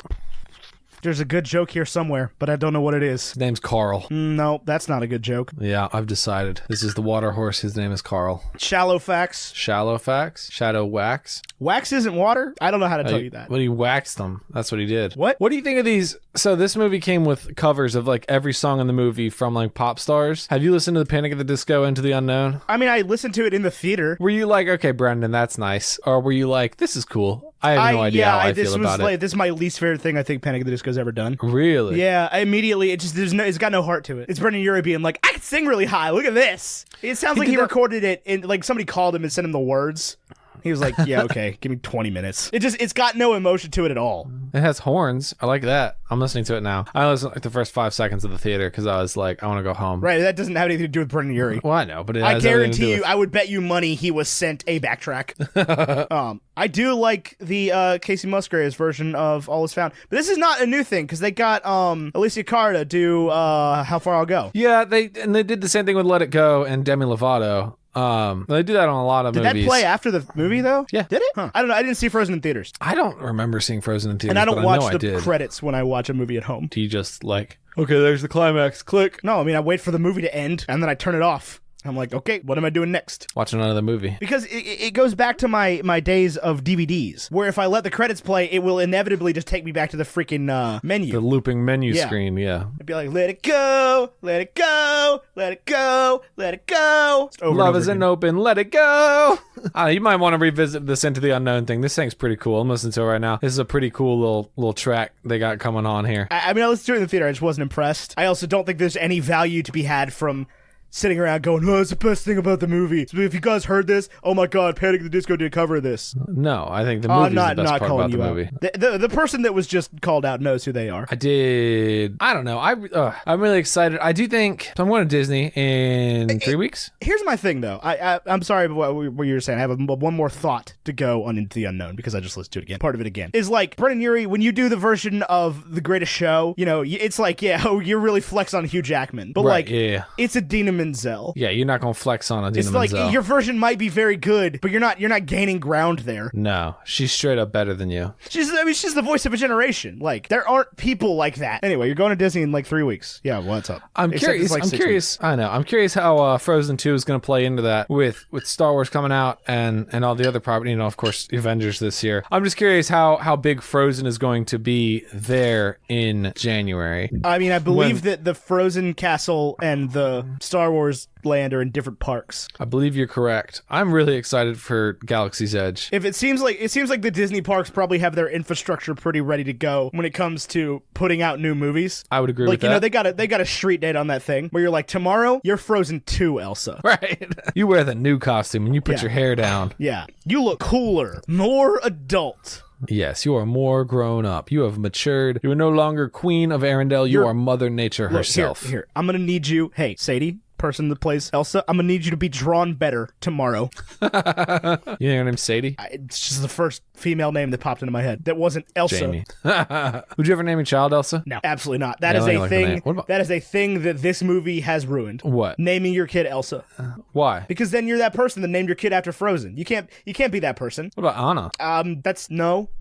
There's a good joke here somewhere, but I don't know what it is. His name's Carl. No, that's not a good joke. Yeah, I've decided. This is the water horse. His name is Carl. Shallow facts. Shallow facts? Shadow wax? Wax isn't water? I don't know how to tell you that. When he waxed them. That's what he did. What? What do you think of these? So this movie came with covers of like every song in the movie from like pop stars. Have you listened to the Panic at the Disco, Into the Unknown? I mean, I listened to it in the theater. Were you like, okay, Brendan, that's nice? Or were you like, this is cool? I have no idea how I feel about it. This is my least favorite thing I think Panic at the Disco's ever done. Really? Yeah, it's got no heart to it. It's Brendan Urie being like, I can sing really high. Look at this. It sounds like he recorded it and like somebody called him and sent him the words. He was like, yeah, okay, give me 20 minutes. It's got no emotion to it at all. It has horns. I like that. I'm listening to it now. I listened like the first 5 seconds of the theater because I was like, I want to go home. Right, that doesn't have anything to do with Brendan Urie. Well, I know, but it I has everything to guarantee do you, with... I would bet you money he was sent a backtrack. I do like the Casey Musgraves version of All Is Found, but this is not a new thing because they got Alicia Cara do How Far I'll Go. Yeah, they did the same thing with Let It Go and Demi Lovato. They do that on a lot of movies. Did that play after the movie though? Yeah. Did it? Huh. I don't know. I didn't see Frozen in theaters. I don't remember seeing Frozen in theaters, And I don't but watch I know the credits when I watch a movie at home. Do you just like, okay, there's the climax, click. No, I mean, I wait for the movie to end and then I turn it off. I'm like, okay, what am I doing next? Watching another movie. Because it goes back to my days of DVDs, where if I let the credits play, it will inevitably just take me back to the freaking menu. The looping menu screen, yeah. It'd be like, let it go, let it go, let it go, let it go. Love isn't open, let it go. You might want to revisit this Into the Unknown thing. This thing's pretty cool. I'm listening to it right now. This is a pretty cool little track they got coming on here. I mean, I listened to it in the theater. I just wasn't impressed. I also don't think there's any value to be had from sitting around going, oh, it's the best thing about the movie. So if you guys heard this, oh my god, Panic at the Disco did cover this. No, I think the movie is the best part about the movie. The person that was just called out knows who they are. I don't know. I'm really excited. I do think, so I'm going to Disney in 3 weeks. Here's my thing, though. I'm sorry about what you were saying. I have one more thought to go on Into the Unknown because I just listened to it again. Part of it again. Is like, Brendan Urie, when you do the version of The Greatest Show, you know, it's like, yeah, you really flex on Hugh Jackman. But right, like, yeah. It's Idina Menzel. Yeah, you're not gonna flex on Idina Menzel. It's like your version might be very good, but you're not gaining ground there. No, she's straight up better than you. She's the voice of a generation. Like, there aren't people like that. Anyway, you're going to Disney in like 3 weeks. Yeah, what's up? I'm curious. I know. I'm curious how Frozen 2 is gonna play into that with Star Wars coming out and all the other property. You know, of course, Avengers this year. I'm just curious how big Frozen is going to be there in January. I mean, I believe that the Frozen castle and the Star Wars land are in different parks. I believe you're correct. I'm really excited for Galaxy's Edge. If it seems like the Disney parks probably have their infrastructure pretty ready to go when it comes to putting out new movies. I would agree with that. Like, you know, they got a street date on that thing where you're like, tomorrow you're Frozen 2, Elsa. Right. You wear the new costume and you put your hair down. Yeah. You look cooler, more adult. Yes, you are more grown up. You have matured. You are no longer Queen of Arendelle. You are Mother Nature herself. Here. I'm going to need you. Hey, Sadie, person that plays Elsa, I'm going to need you to be drawn better tomorrow. You know her name's Sadie? It's just the first female name that popped into my head. That wasn't Elsa. Jamie. Would you ever name your child Elsa? No, absolutely not. That is a thing. That is a thing that this movie has ruined. What? Naming your kid Elsa. Why? Because then you're that person that named your kid after Frozen. You can't be that person. What about Anna?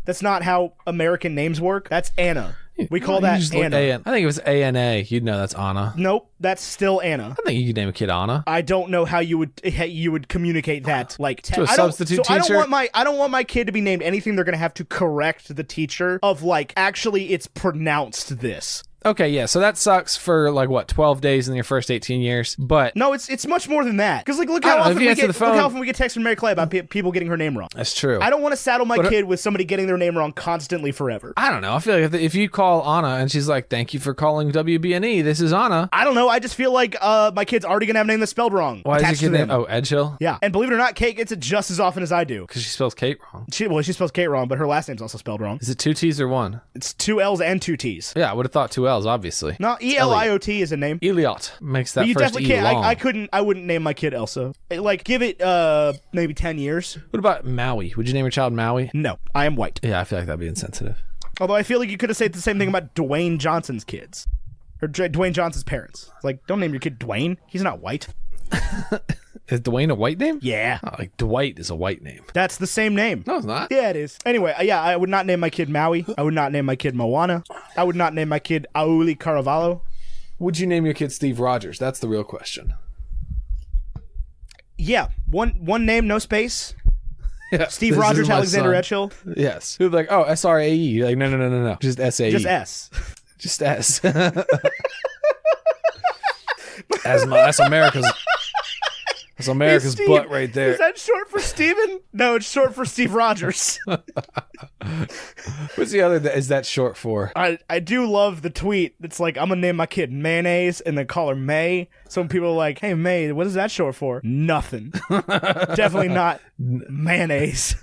That's not how American names work. That's Anna. We call that Anna. I think it was ANA. You'd know that's Anna. Nope, that's still Anna. I think you could name a kid Anna. I don't know how you would communicate that. Like to a substitute teacher. I don't want my kid to be named anything they're gonna have to correct the teacher of. Like, actually, it's pronounced this. Okay, yeah, so that sucks for like what, 12 days in your first 18 years, but No, it's much more than that. Because like look I how don't know, often if you answer the phone- look how often we get texts from Mary Clay about people getting her name wrong. that's true. I don't want to saddle my kid with somebody getting their name wrong constantly forever. I don't know. I feel like if you call Anna and she's like, "Thank you for calling WBNE. This is Anna." I don't know. I just feel like my kid's already gonna have a name that's spelled wrong. Why is attached your to kid them. name? Oh, Edgehill. Yeah, and believe it or not, Kate gets it just as often as I do. Because she spells Kate wrong. She spells Kate wrong, but her last name's also spelled wrong. Is it 2 T's or 1? It's 2 L's and 2 T's. Yeah, I would have thought 2 L's, obviously. No, Eliot is a name. Eliot makes that But you first definitely E can't. long. I wouldn't name my kid Elsa. Like, give it maybe 10 years. What about Maui? Would you name your child Maui? No, I am white. Yeah, I feel like that'd be insensitive. Although I feel like you could have said the same thing about Dwayne Johnson's kids. Or Dwayne Johnson's parents. Like, don't name your kid Dwayne. He's not white. Is Dwayne a white name? Yeah. Oh, like Dwight is a white name. That's the same name. No, it's not. Yeah, it is. Anyway, yeah, I would not name my kid Maui. I would not name my kid Moana. I would not name my kid Auli Caravallo. Would you name your kid Steve Rogers? That's the real question. Yeah, one name, no space. Yeah, Steve this Rogers, is my Alexander son. Etchill. Yes. Who'd be like, oh, SRAE. You're like, no. Just SAE. Just S. Just S. That's America's. That's America's Steve, butt right there. Is that short for Steven? No, it's short for Steve Rogers. What's the other? Is that short for? I do love the tweet. It's like, I'm gonna name my kid Mayonnaise and then call her May. Some people are like, hey May, what is that short for? Nothing. Definitely not mayonnaise.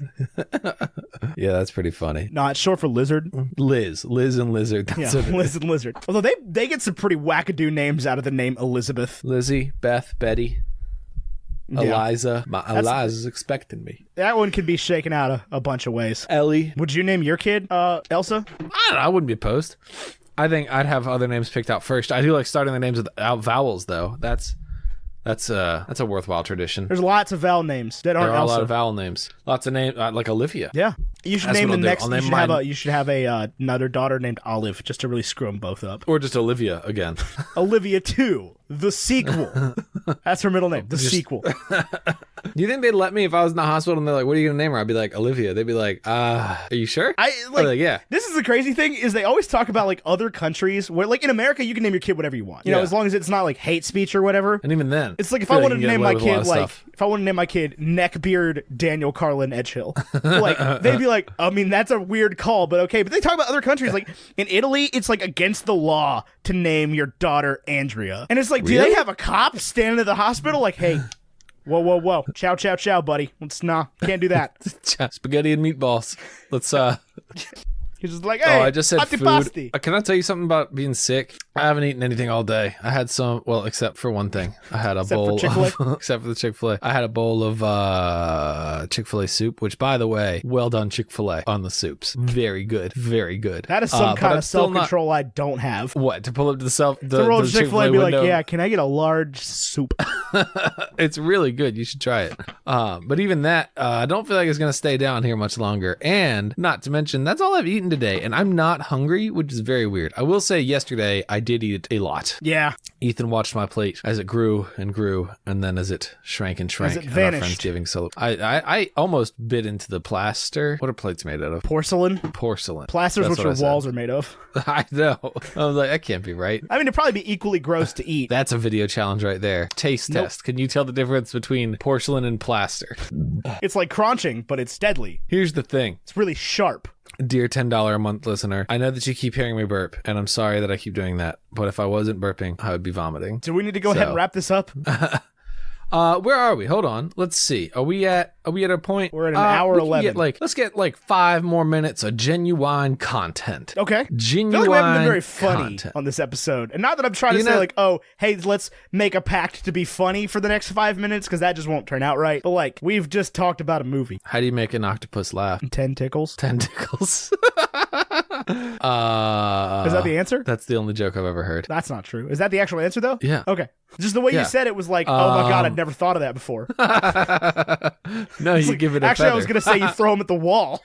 Yeah, that's pretty funny. No, it's short for lizard. Liz and Lizard. That's Yeah, what it Liz and Lizard. Although they get some pretty wackadoo names out of the name Elizabeth. Lizzie, Beth, Betty, Yeah. Eliza. Eliza's expecting me. That one can be shaken out a bunch of ways. Ellie. Would you name your kid Elsa? I don't know. I wouldn't be opposed. I think I'd have other names picked out first. I do like starting the names with vowels, though. That's a worthwhile tradition. There's lots of vowel names that aren't There are Elsa. a lot of vowel names. Lots of names, like Olivia. Yeah. You should That's name what the I'll do. next. I'll You name should, mine- you should have another daughter named Olive, just to really screw them both up. Or just Olivia again. Olivia 2, the sequel. That's her middle name, the sequel. Do you think they'd let me if I was in the hospital and they're like, what are you going to name her? I'd be like, Olivia. They'd be like, are you sure? I'd be like, yeah. This is the crazy thing is they always talk about like other countries where like in America you can name your kid whatever you want. You know, Yeah. as long as it's not like hate speech or whatever. And even then. It's like if feel I wanted you to can name get my away with a lot kid of like stuff. if I wanted to name my kid Neckbeard Daniel Carlin Edgehill, like they'd be like, I mean that's a weird call, but okay. But they talk about other countries like in Italy, it's like against the law to name your daughter Andrea, and it's like, do Really? they have a cop standing at the hospital like, hey, whoa, chow, buddy, can't do that. Spaghetti and meatballs. Let's He's just like, hey, I just said antipasti. food. Can I tell you something about being sick? I haven't eaten anything all day. I had some, well, except for one thing. I had a bowl Chick-fil-A? except for the Chick-fil-A. I had a bowl of Chick-fil-A soup, which, by the way, well done Chick-fil-A on the soups. Very good. Very good. That is some but kind I'm of still not- self-control I don't have. What, to pull up to the To roll to Chick-fil-A Chick-fil-A and be like, window? yeah, can I get a large soup? It's really good. You should try it. But even that, I don't feel like it's going to stay down here much longer. And not to mention, that's all I've eaten today. And I'm not hungry, which is very weird. I will say yesterday, I did eat a lot. Yeah. Ethan watched my plate as it grew and grew, and then as it shrank and shrank. As it at vanished. Our Friendsgiving. So I almost bit into the plaster. What are plates made out of? Porcelain. Porcelain. Plasters, That's which what your I said. walls are made of. I know. I was like, that can't be right. I mean, it'd probably be equally gross to eat. That's a video challenge right there. Taste test. Can you tell the difference between porcelain and plaster? It's like crunching, but it's deadly. Here's the thing. It's really sharp. Dear $10 a month listener, I know that you keep hearing me burp, and I'm sorry that I keep doing that. But if I wasn't burping, I would be vomiting. Do we need to go ahead and wrap this up? Where are we? Hold on. Let's see. Are we at a point? We're at an hour we can 11. let's get 5 more minutes of genuine content. Okay. I Genuine feel like we haven't been very funny content. on this episode. And not that I'm trying to You say know- like, oh, hey, let's make a pact to be funny for the next 5 minutes, because that just won't turn out right. But like, we've just talked about a movie. How do you make an octopus laugh? 10 tickles. Tentacles. Is that the answer? That's the only joke I've ever heard. That's not true. Is that the actual answer though? Yeah. Okay. Just the way Yeah. you said it was like, oh my God, I'd never thought of that before. No, you Like, give it a actually, feather. I was going to say you throw them at the wall.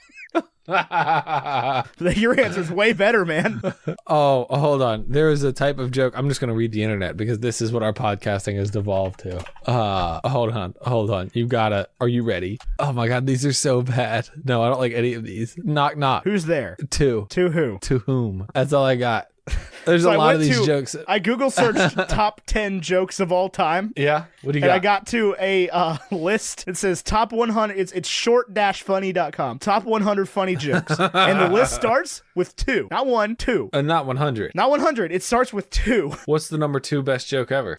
Your answer's way better, man. Oh, hold on. There is a type of joke. I'm just going to read the internet because this is what our podcasting has devolved to. Hold on. You gotta. Are you ready? Oh my God, these are so bad. No, I don't like any of these. Knock, knock. Who's there? To To who? whom? That's all I got. There's So a lot of these jokes. I Google searched top 10 jokes of all time. Yeah? What do you And got? I got to a list. It says top 100. It's short-funny.com. Top 100 funny jokes. And the list starts with 2. Not 1, 2. Not 100. Not 100. It starts with 2. What's the number 2 best joke ever?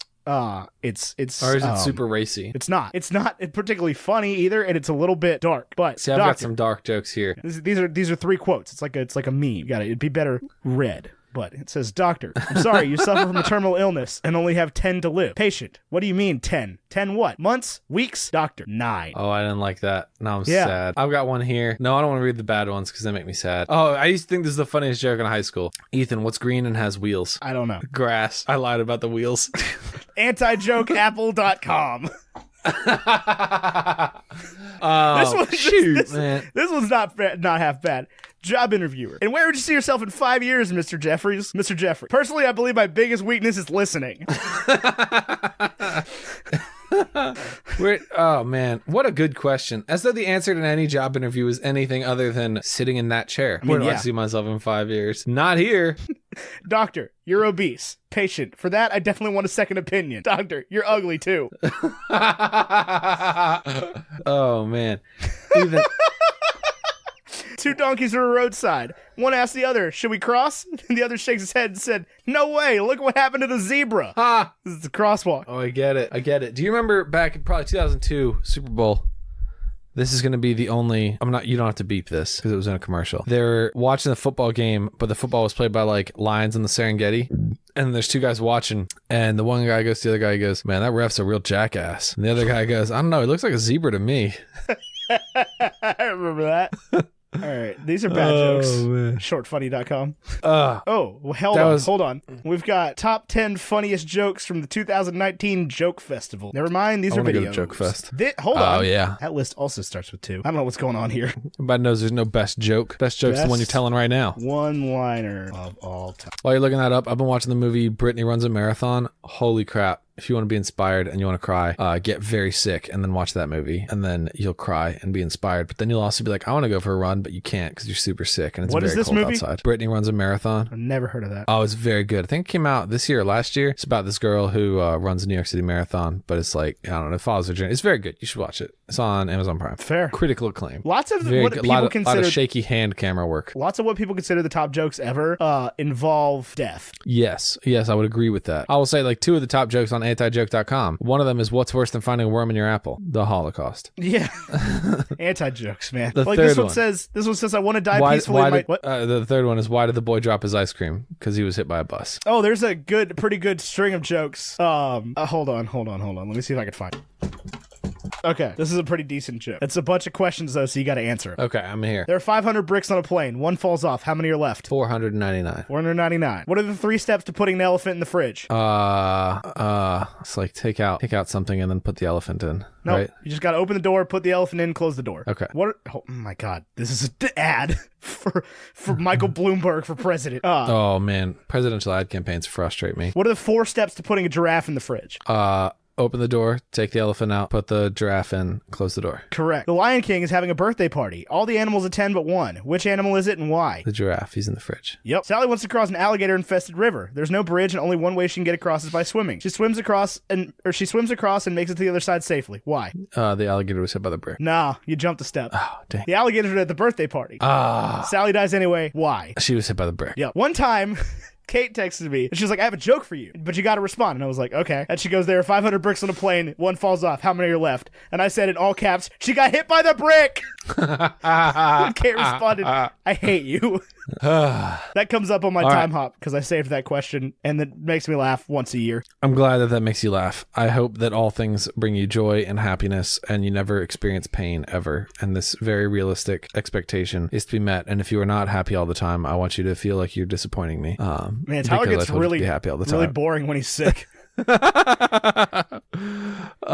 It's Or is it super racy? It's not. It's not particularly funny either, and it's a little bit dark. But See, I've got some dark jokes here. These are 3 quotes. It's like a meme. You got it. It'd be better read. But it says, Doctor, I'm sorry, you suffer from a terminal illness and only have 10 to live. Patient, what do you mean 10? 10 what? Months? Weeks? Doctor, 9. Oh, I didn't like that. Now I'm sad. I've got one here. No, I don't want to read the bad ones because they make me sad. Oh, I used to think this is the funniest joke in high school. Ethan, what's green and has wheels? I don't know. Grass. I lied about the wheels. Antijokeapple.com. Man. This one's not half bad. Job interviewer. And where would you see yourself in 5 years, Mr. Jeffries? Mr. Jeffrey. Personally, I believe my biggest weakness is listening. Oh, man. What a good question. As though the answer to any job interview is anything other than sitting in that chair. Where do I see myself in 5 years? Not here. Doctor, you're obese. Patient, for that, I definitely want a second opinion. Doctor, you're ugly too. Oh, man. Even... 2 donkeys are a roadside. One asked the other, should we cross? And the other shakes his head and said, no way, look what happened to the zebra. Ha! This is the crosswalk. Oh, I get it. Do you remember back in probably 2002 Super Bowl? This is going to be the only... You don't have to beep this because it was in a commercial. They're watching the football game, but the football was played by like lions in the Serengeti. And there's 2 guys watching, and the one guy goes to the other guy, he goes, man, that ref's a real jackass. And the other guy goes, I don't know, he looks like a zebra to me. I remember that. All right, these are bad jokes. Man. Shortfunny.com. Hold on. We've got top 10 funniest jokes from the 2019 Joke Festival. Never mind, these are videos. Go to Joke Fest. Hold on. Oh, yeah. That list also starts with 2. I don't know what's going on here. Everybody knows there's no best joke. Best joke's the one you're telling right now. One-liner of all time. While you're looking that up, I've been watching the movie Brittany Runs a Marathon. Holy crap. If you want to be inspired and you want to cry, get very sick and then watch that movie, and then you'll cry and be inspired. But then you'll also be like, I want to go for a run, but you can't because you're super sick and it's very cold outside. Brittany Runs a Marathon. I've never heard of that. Oh, it's very good. I think it came out this year or last year. It's about this girl who runs the New York City Marathon, but it's like, I don't know, it follows her journey. It's very good. You should watch it. It's on Amazon Prime. Fair. Critical acclaim. Lots of very what good. people consider... A lot of shaky hand camera work. Lots of what people consider the top jokes ever involve death. Yes, I would agree with that. I will say like 2 of the top jokes on antijoke.com. One of them is what's worse than finding a worm in your apple? The Holocaust. Yeah. Anti-jokes, man. The like third this one one says I want to die peacefully. The third one is why did the boy drop his ice cream? Because he was hit by a bus. Oh, there's a pretty good string of jokes. Hold on. Let me see if I can find it. Okay, this is a pretty decent joke. It's a bunch of questions, though, so you got to answer. Okay, I'm here. There are 500 bricks on a plane. One falls off. How many are left? 499. 499. What are the 3 steps to putting an elephant in the fridge? It's like take out something and then put the elephant in. No, right? You just got to open the door, put the elephant in, close the door. Okay. Oh my God, this is an ad for Michael Bloomberg for president. Oh man, presidential ad campaigns frustrate me. What are the 4 steps to putting a giraffe in the fridge? Open the door, take the elephant out, put the giraffe in, close the door. Correct. The Lion King is having a birthday party. All the animals attend but one. Which animal is it and why? The giraffe. He's in the fridge. Yep. Sally wants to cross an alligator-infested river. There's no bridge and only one way she can get across is by swimming. She swims across and makes it to the other side safely. Why? The alligator was hit by the brick. Nah, you jumped a step. Oh, dang. The alligator's at the birthday party. Sally dies anyway. Why? She was hit by the brick. Yep. One time... Kate texted me, and she was like, I have a joke for you, but you got to respond. And I was like, okay. And she goes, there are 500 bricks on a plane. One falls off. How many are left? And I said in all caps, she got hit by the brick. And Kate responded, I hate you. That comes up on my time hop because I saved that question, and that makes me laugh once a year. I'm glad that makes you laugh. I hope that all things bring you joy and happiness, and you never experience pain ever. And this very realistic expectation is to be met. And if you are not happy all the time, I want you to feel like you're disappointing me. Man, Tyler gets really happy all the time. Really boring when he's sick.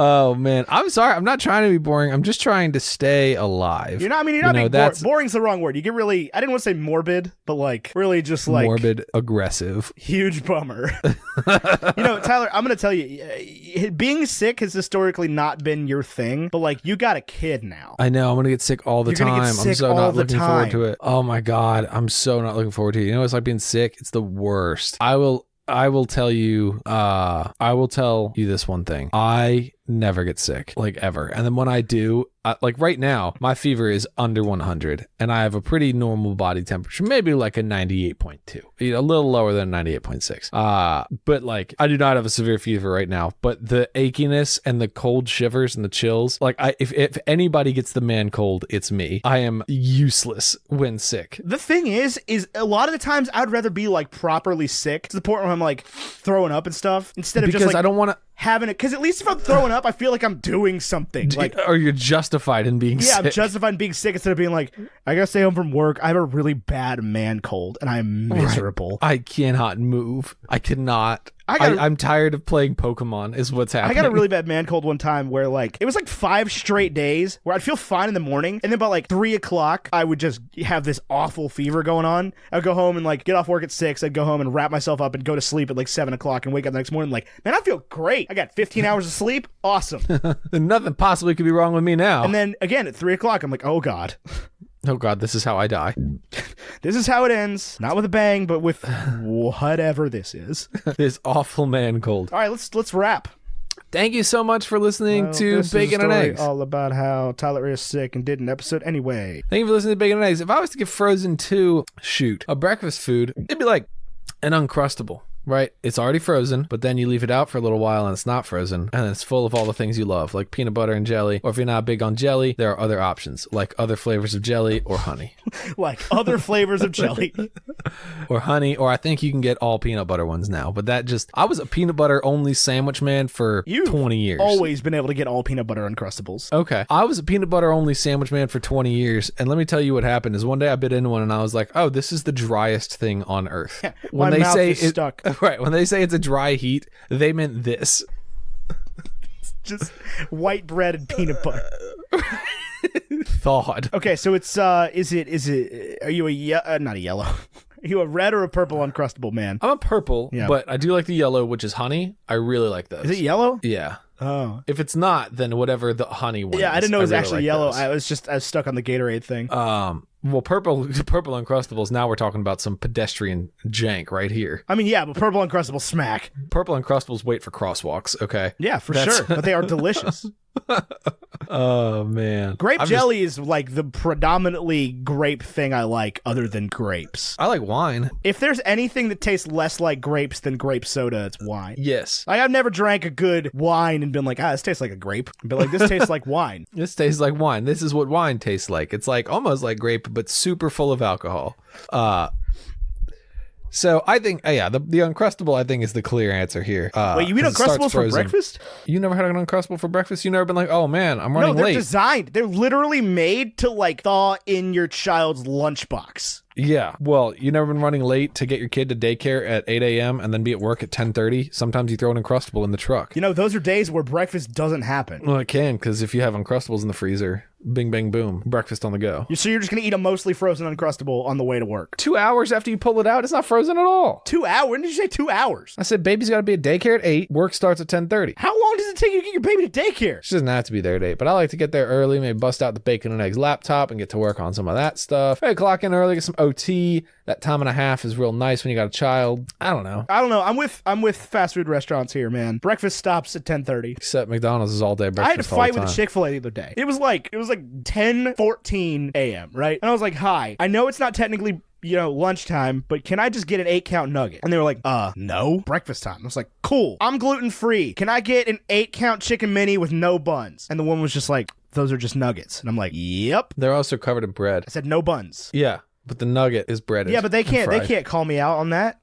Oh man, I'm sorry. I'm not trying to be boring. I'm just trying to stay alive. You're not being boring. Boring's the wrong word. You get really, I didn't want to say morbid, but like really just like morbid, aggressive. Huge bummer. Tyler, I'm going to tell you, being sick has historically not been your thing, but like you got a kid now. I know. I'm going to get sick all the time. I'm so not looking forward to it. Oh my God. I'm so not looking forward to it. You know, it's like being sick. It's the worst. I will tell you this one thing. I never get sick, like ever. And then when I do, like right now, my fever is under 100 and I have a pretty normal body temperature, maybe like a 98.2, a little lower than 98.6. But like I do not have a severe fever right now, but the achiness and the cold shivers and the chills, like if anybody gets the man cold, it's me. I am useless when sick. The thing is a lot of the times I'd rather be like properly sick to the point where I'm like throwing up and stuff instead of because just like I don't want to having it, because at least if I'm throwing up, I feel like I'm doing something. Like, or you're justified in being sick. Yeah, I'm justified in being sick instead of being like, I gotta stay home from work. I have a really bad man cold, and I'm miserable. Right. I cannot move. I cannot. I'm tired of playing Pokemon is what's happening. I got a really bad man cold one time where like it was like 5 straight days where I'd feel fine in the morning, and then by like 3 o'clock I would just have this awful fever going on. I'd go home and like get off work at 6. I'd go home and wrap myself up and go to sleep at like 7 o'clock and wake up the next morning like, man, I feel great. I got 15 hours of sleep. Awesome. Nothing possibly could be wrong with me now. And then again at 3 o'clock I'm like, oh God. Oh God, this is how I die. This is how it ends. Not with a bang, but with whatever this is. This awful man cold. All right, let's wrap. Thank you so much for listening to Bacon and Eggs. All about how Tyler is sick and did an episode anyway. Thank you for listening to Bacon and Eggs. If I was to get Frozen 2, a breakfast food, it'd be like an Uncrustable. Right? It's already frozen, but then you leave it out for a little while and it's not frozen, and it's full of all the things you love, like peanut butter and jelly. Or if you're not big on jelly, there are other options, like other flavors of jelly or honey. Like other flavors of jelly. Or honey, or I think you can get all peanut butter ones now. But I was a peanut butter only sandwich man for 20 years. Always been able to get all peanut butter Uncrustables. Okay. I was a peanut butter only sandwich man for 20 years, and let me tell you what happened is one day I bit into one and I was like, oh, this is the driest thing on earth. Yeah, my mouth is stuck. Right, when they say it's a dry heat, they meant this. Just white bread and peanut butter. Thawed. Okay, so it's are you not a yellow? Are you a red or a purple Uncrustable man? I'm a purple, but I do like the yellow, which is honey. I really like those. Is it yellow? Yeah. Oh. If it's not, then whatever the honey one is. Yeah, I didn't know it was really actually like yellow. those. I was stuck on the Gatorade thing. Well, purple Uncrustables, now we're talking about some pedestrian jank right here. I mean, yeah, but purple Uncrustables smack. Purple Uncrustables wait for crosswalks, okay? Yeah, for sure. But they are delicious. Oh, man. Grape jelly is like the predominantly grape thing I like other than grapes. I like wine. If there's anything that tastes less like grapes than grape soda, it's wine. Yes. I've never drank a good wine and been like, this tastes like a grape. But like, this tastes like wine. This tastes like wine. This is what wine tastes like. It's like almost like grape, but super full of alcohol. So I think, the Uncrustable I think is the clear answer here. Wait, you eat Uncrustables for breakfast? You never had an Uncrustable for breakfast? You never been like, oh man, I'm running late? No, they're designed. They're literally made to like thaw in your child's lunchbox. Yeah. Well, you never been running late to get your kid to daycare at 8 a.m. and then be at work at 10:30? Sometimes you throw an Uncrustable in the truck. You know, those are days where breakfast doesn't happen. Well, it can, because if you have Uncrustables in the freezer, bing, bang, boom, breakfast on the go. So you're just going to eat a mostly frozen Uncrustable on the way to work? 2 hours after you pull it out, it's not frozen at all. 2 hours? When did you say 2 hours? I said baby's got to be at daycare at 8. Work starts at 10:30. How long does it take you to get your baby to daycare? She doesn't have to be there at 8, but I like to get there early, maybe bust out the Bacon and Eggs laptop and get to work on some of that stuff. Maybe clock in early, get some OT. That time and a half is real nice when you got a child. I don't know. I'm with fast food restaurants here, man. Breakfast stops at 10:30. Except McDonald's is all day breakfast. I had to fight with a Chick-fil-A the other day. It was like 10:14 a.m., right? And I was like, hi, I know it's not technically lunchtime, but can I just get an 8-count nugget? And they were like, no, breakfast time. I was like, cool, I'm gluten-free. Can I get an 8-count chicken mini with no buns? And the woman was just like, those are just nuggets. And I'm like, yep. They're also covered in bread. I said no buns. Yeah, but the nugget is breaded. Yeah, but they can't call me out on that.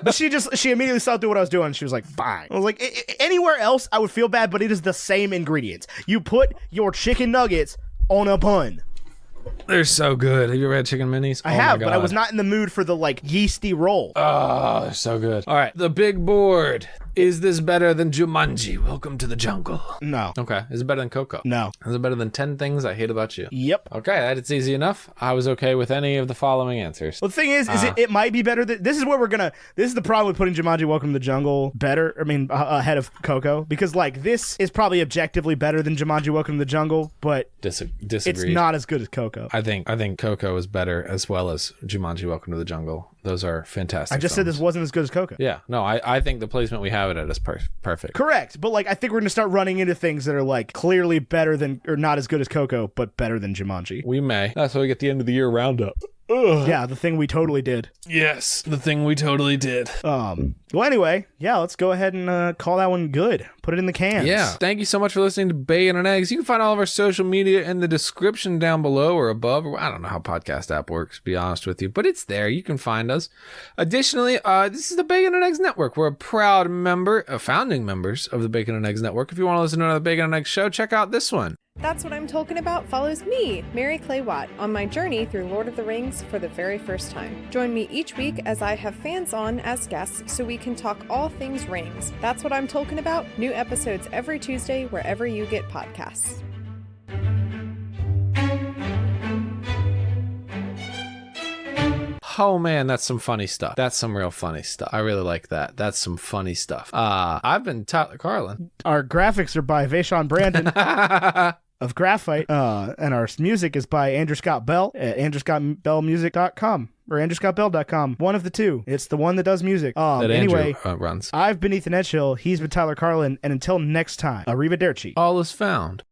But she immediately stopped doing what I was doing. She was like, fine. I was like, anywhere else I would feel bad, but it is the same ingredients. You put your chicken nuggets on a bun. They're so good. Have you ever had chicken minis? I have, but I was not in the mood for the yeasty roll. Oh, they're so good. All right, the big board. Is this better than Jumanji? Welcome to the jungle. No. Okay. Is it better than Coco? No. Is it better than 10 Things I Hate About You? Yep. Okay, that's easy enough. I was okay with any of the following answers. Well, the thing is it might be better than, this is the problem with putting Jumanji Welcome to the Jungle ahead of Coco, because like this is probably objectively better than Jumanji Welcome to the Jungle, but Disagreed. it's not as good as Coco. I think Coco is better, as well as Jumanji Welcome to the Jungle. Those are fantastic. I just said this wasn't as good as Coco. Yeah, no, I think the placement we have it at is perfect. Correct, but like I think we're gonna start running into things that are like clearly better than, or not as good as Coco, but better than Jumanji. We may. That's why we get the end of the year roundup. Ugh. Yeah, the thing we totally did. Yes, the thing we totally did. Well, anyway, yeah, let's go ahead and call that one good. Put it in the cans. Yeah. Thank you so much for listening to Bacon and Eggs. You can find all of our social media in the description down below or above. I don't know how podcast app works, to be honest with you, but it's there. You can find us. Additionally, this is the Bacon and Eggs Network. We're a proud founding members of the Bacon and Eggs Network. If you want to listen to another Bacon and Eggs show, check out this one. That's What I'm Talking About follows me, Mary Clay Watt, on my journey through Lord of the Rings for the very first time. Join me each week as I have fans on as guests so we can talk all things rings. That's What I'm Talking About. New episodes every Tuesday wherever you get podcasts. Oh man, that's some funny stuff. That's some real funny stuff. I really like that. That's some funny stuff. I've been Tyler Carlin. Our graphics are by Vaishon Brandon of Graphite, and our music is by Andrew Scott Bell at andrewscottbellmusic.com or andrewscottbell.com. One of the two. It's the one that does music. Anyway, Andrew runs. I've been Ethan Edgehill. He's been Tyler Carlin, and until next time, arrivederci. All is found.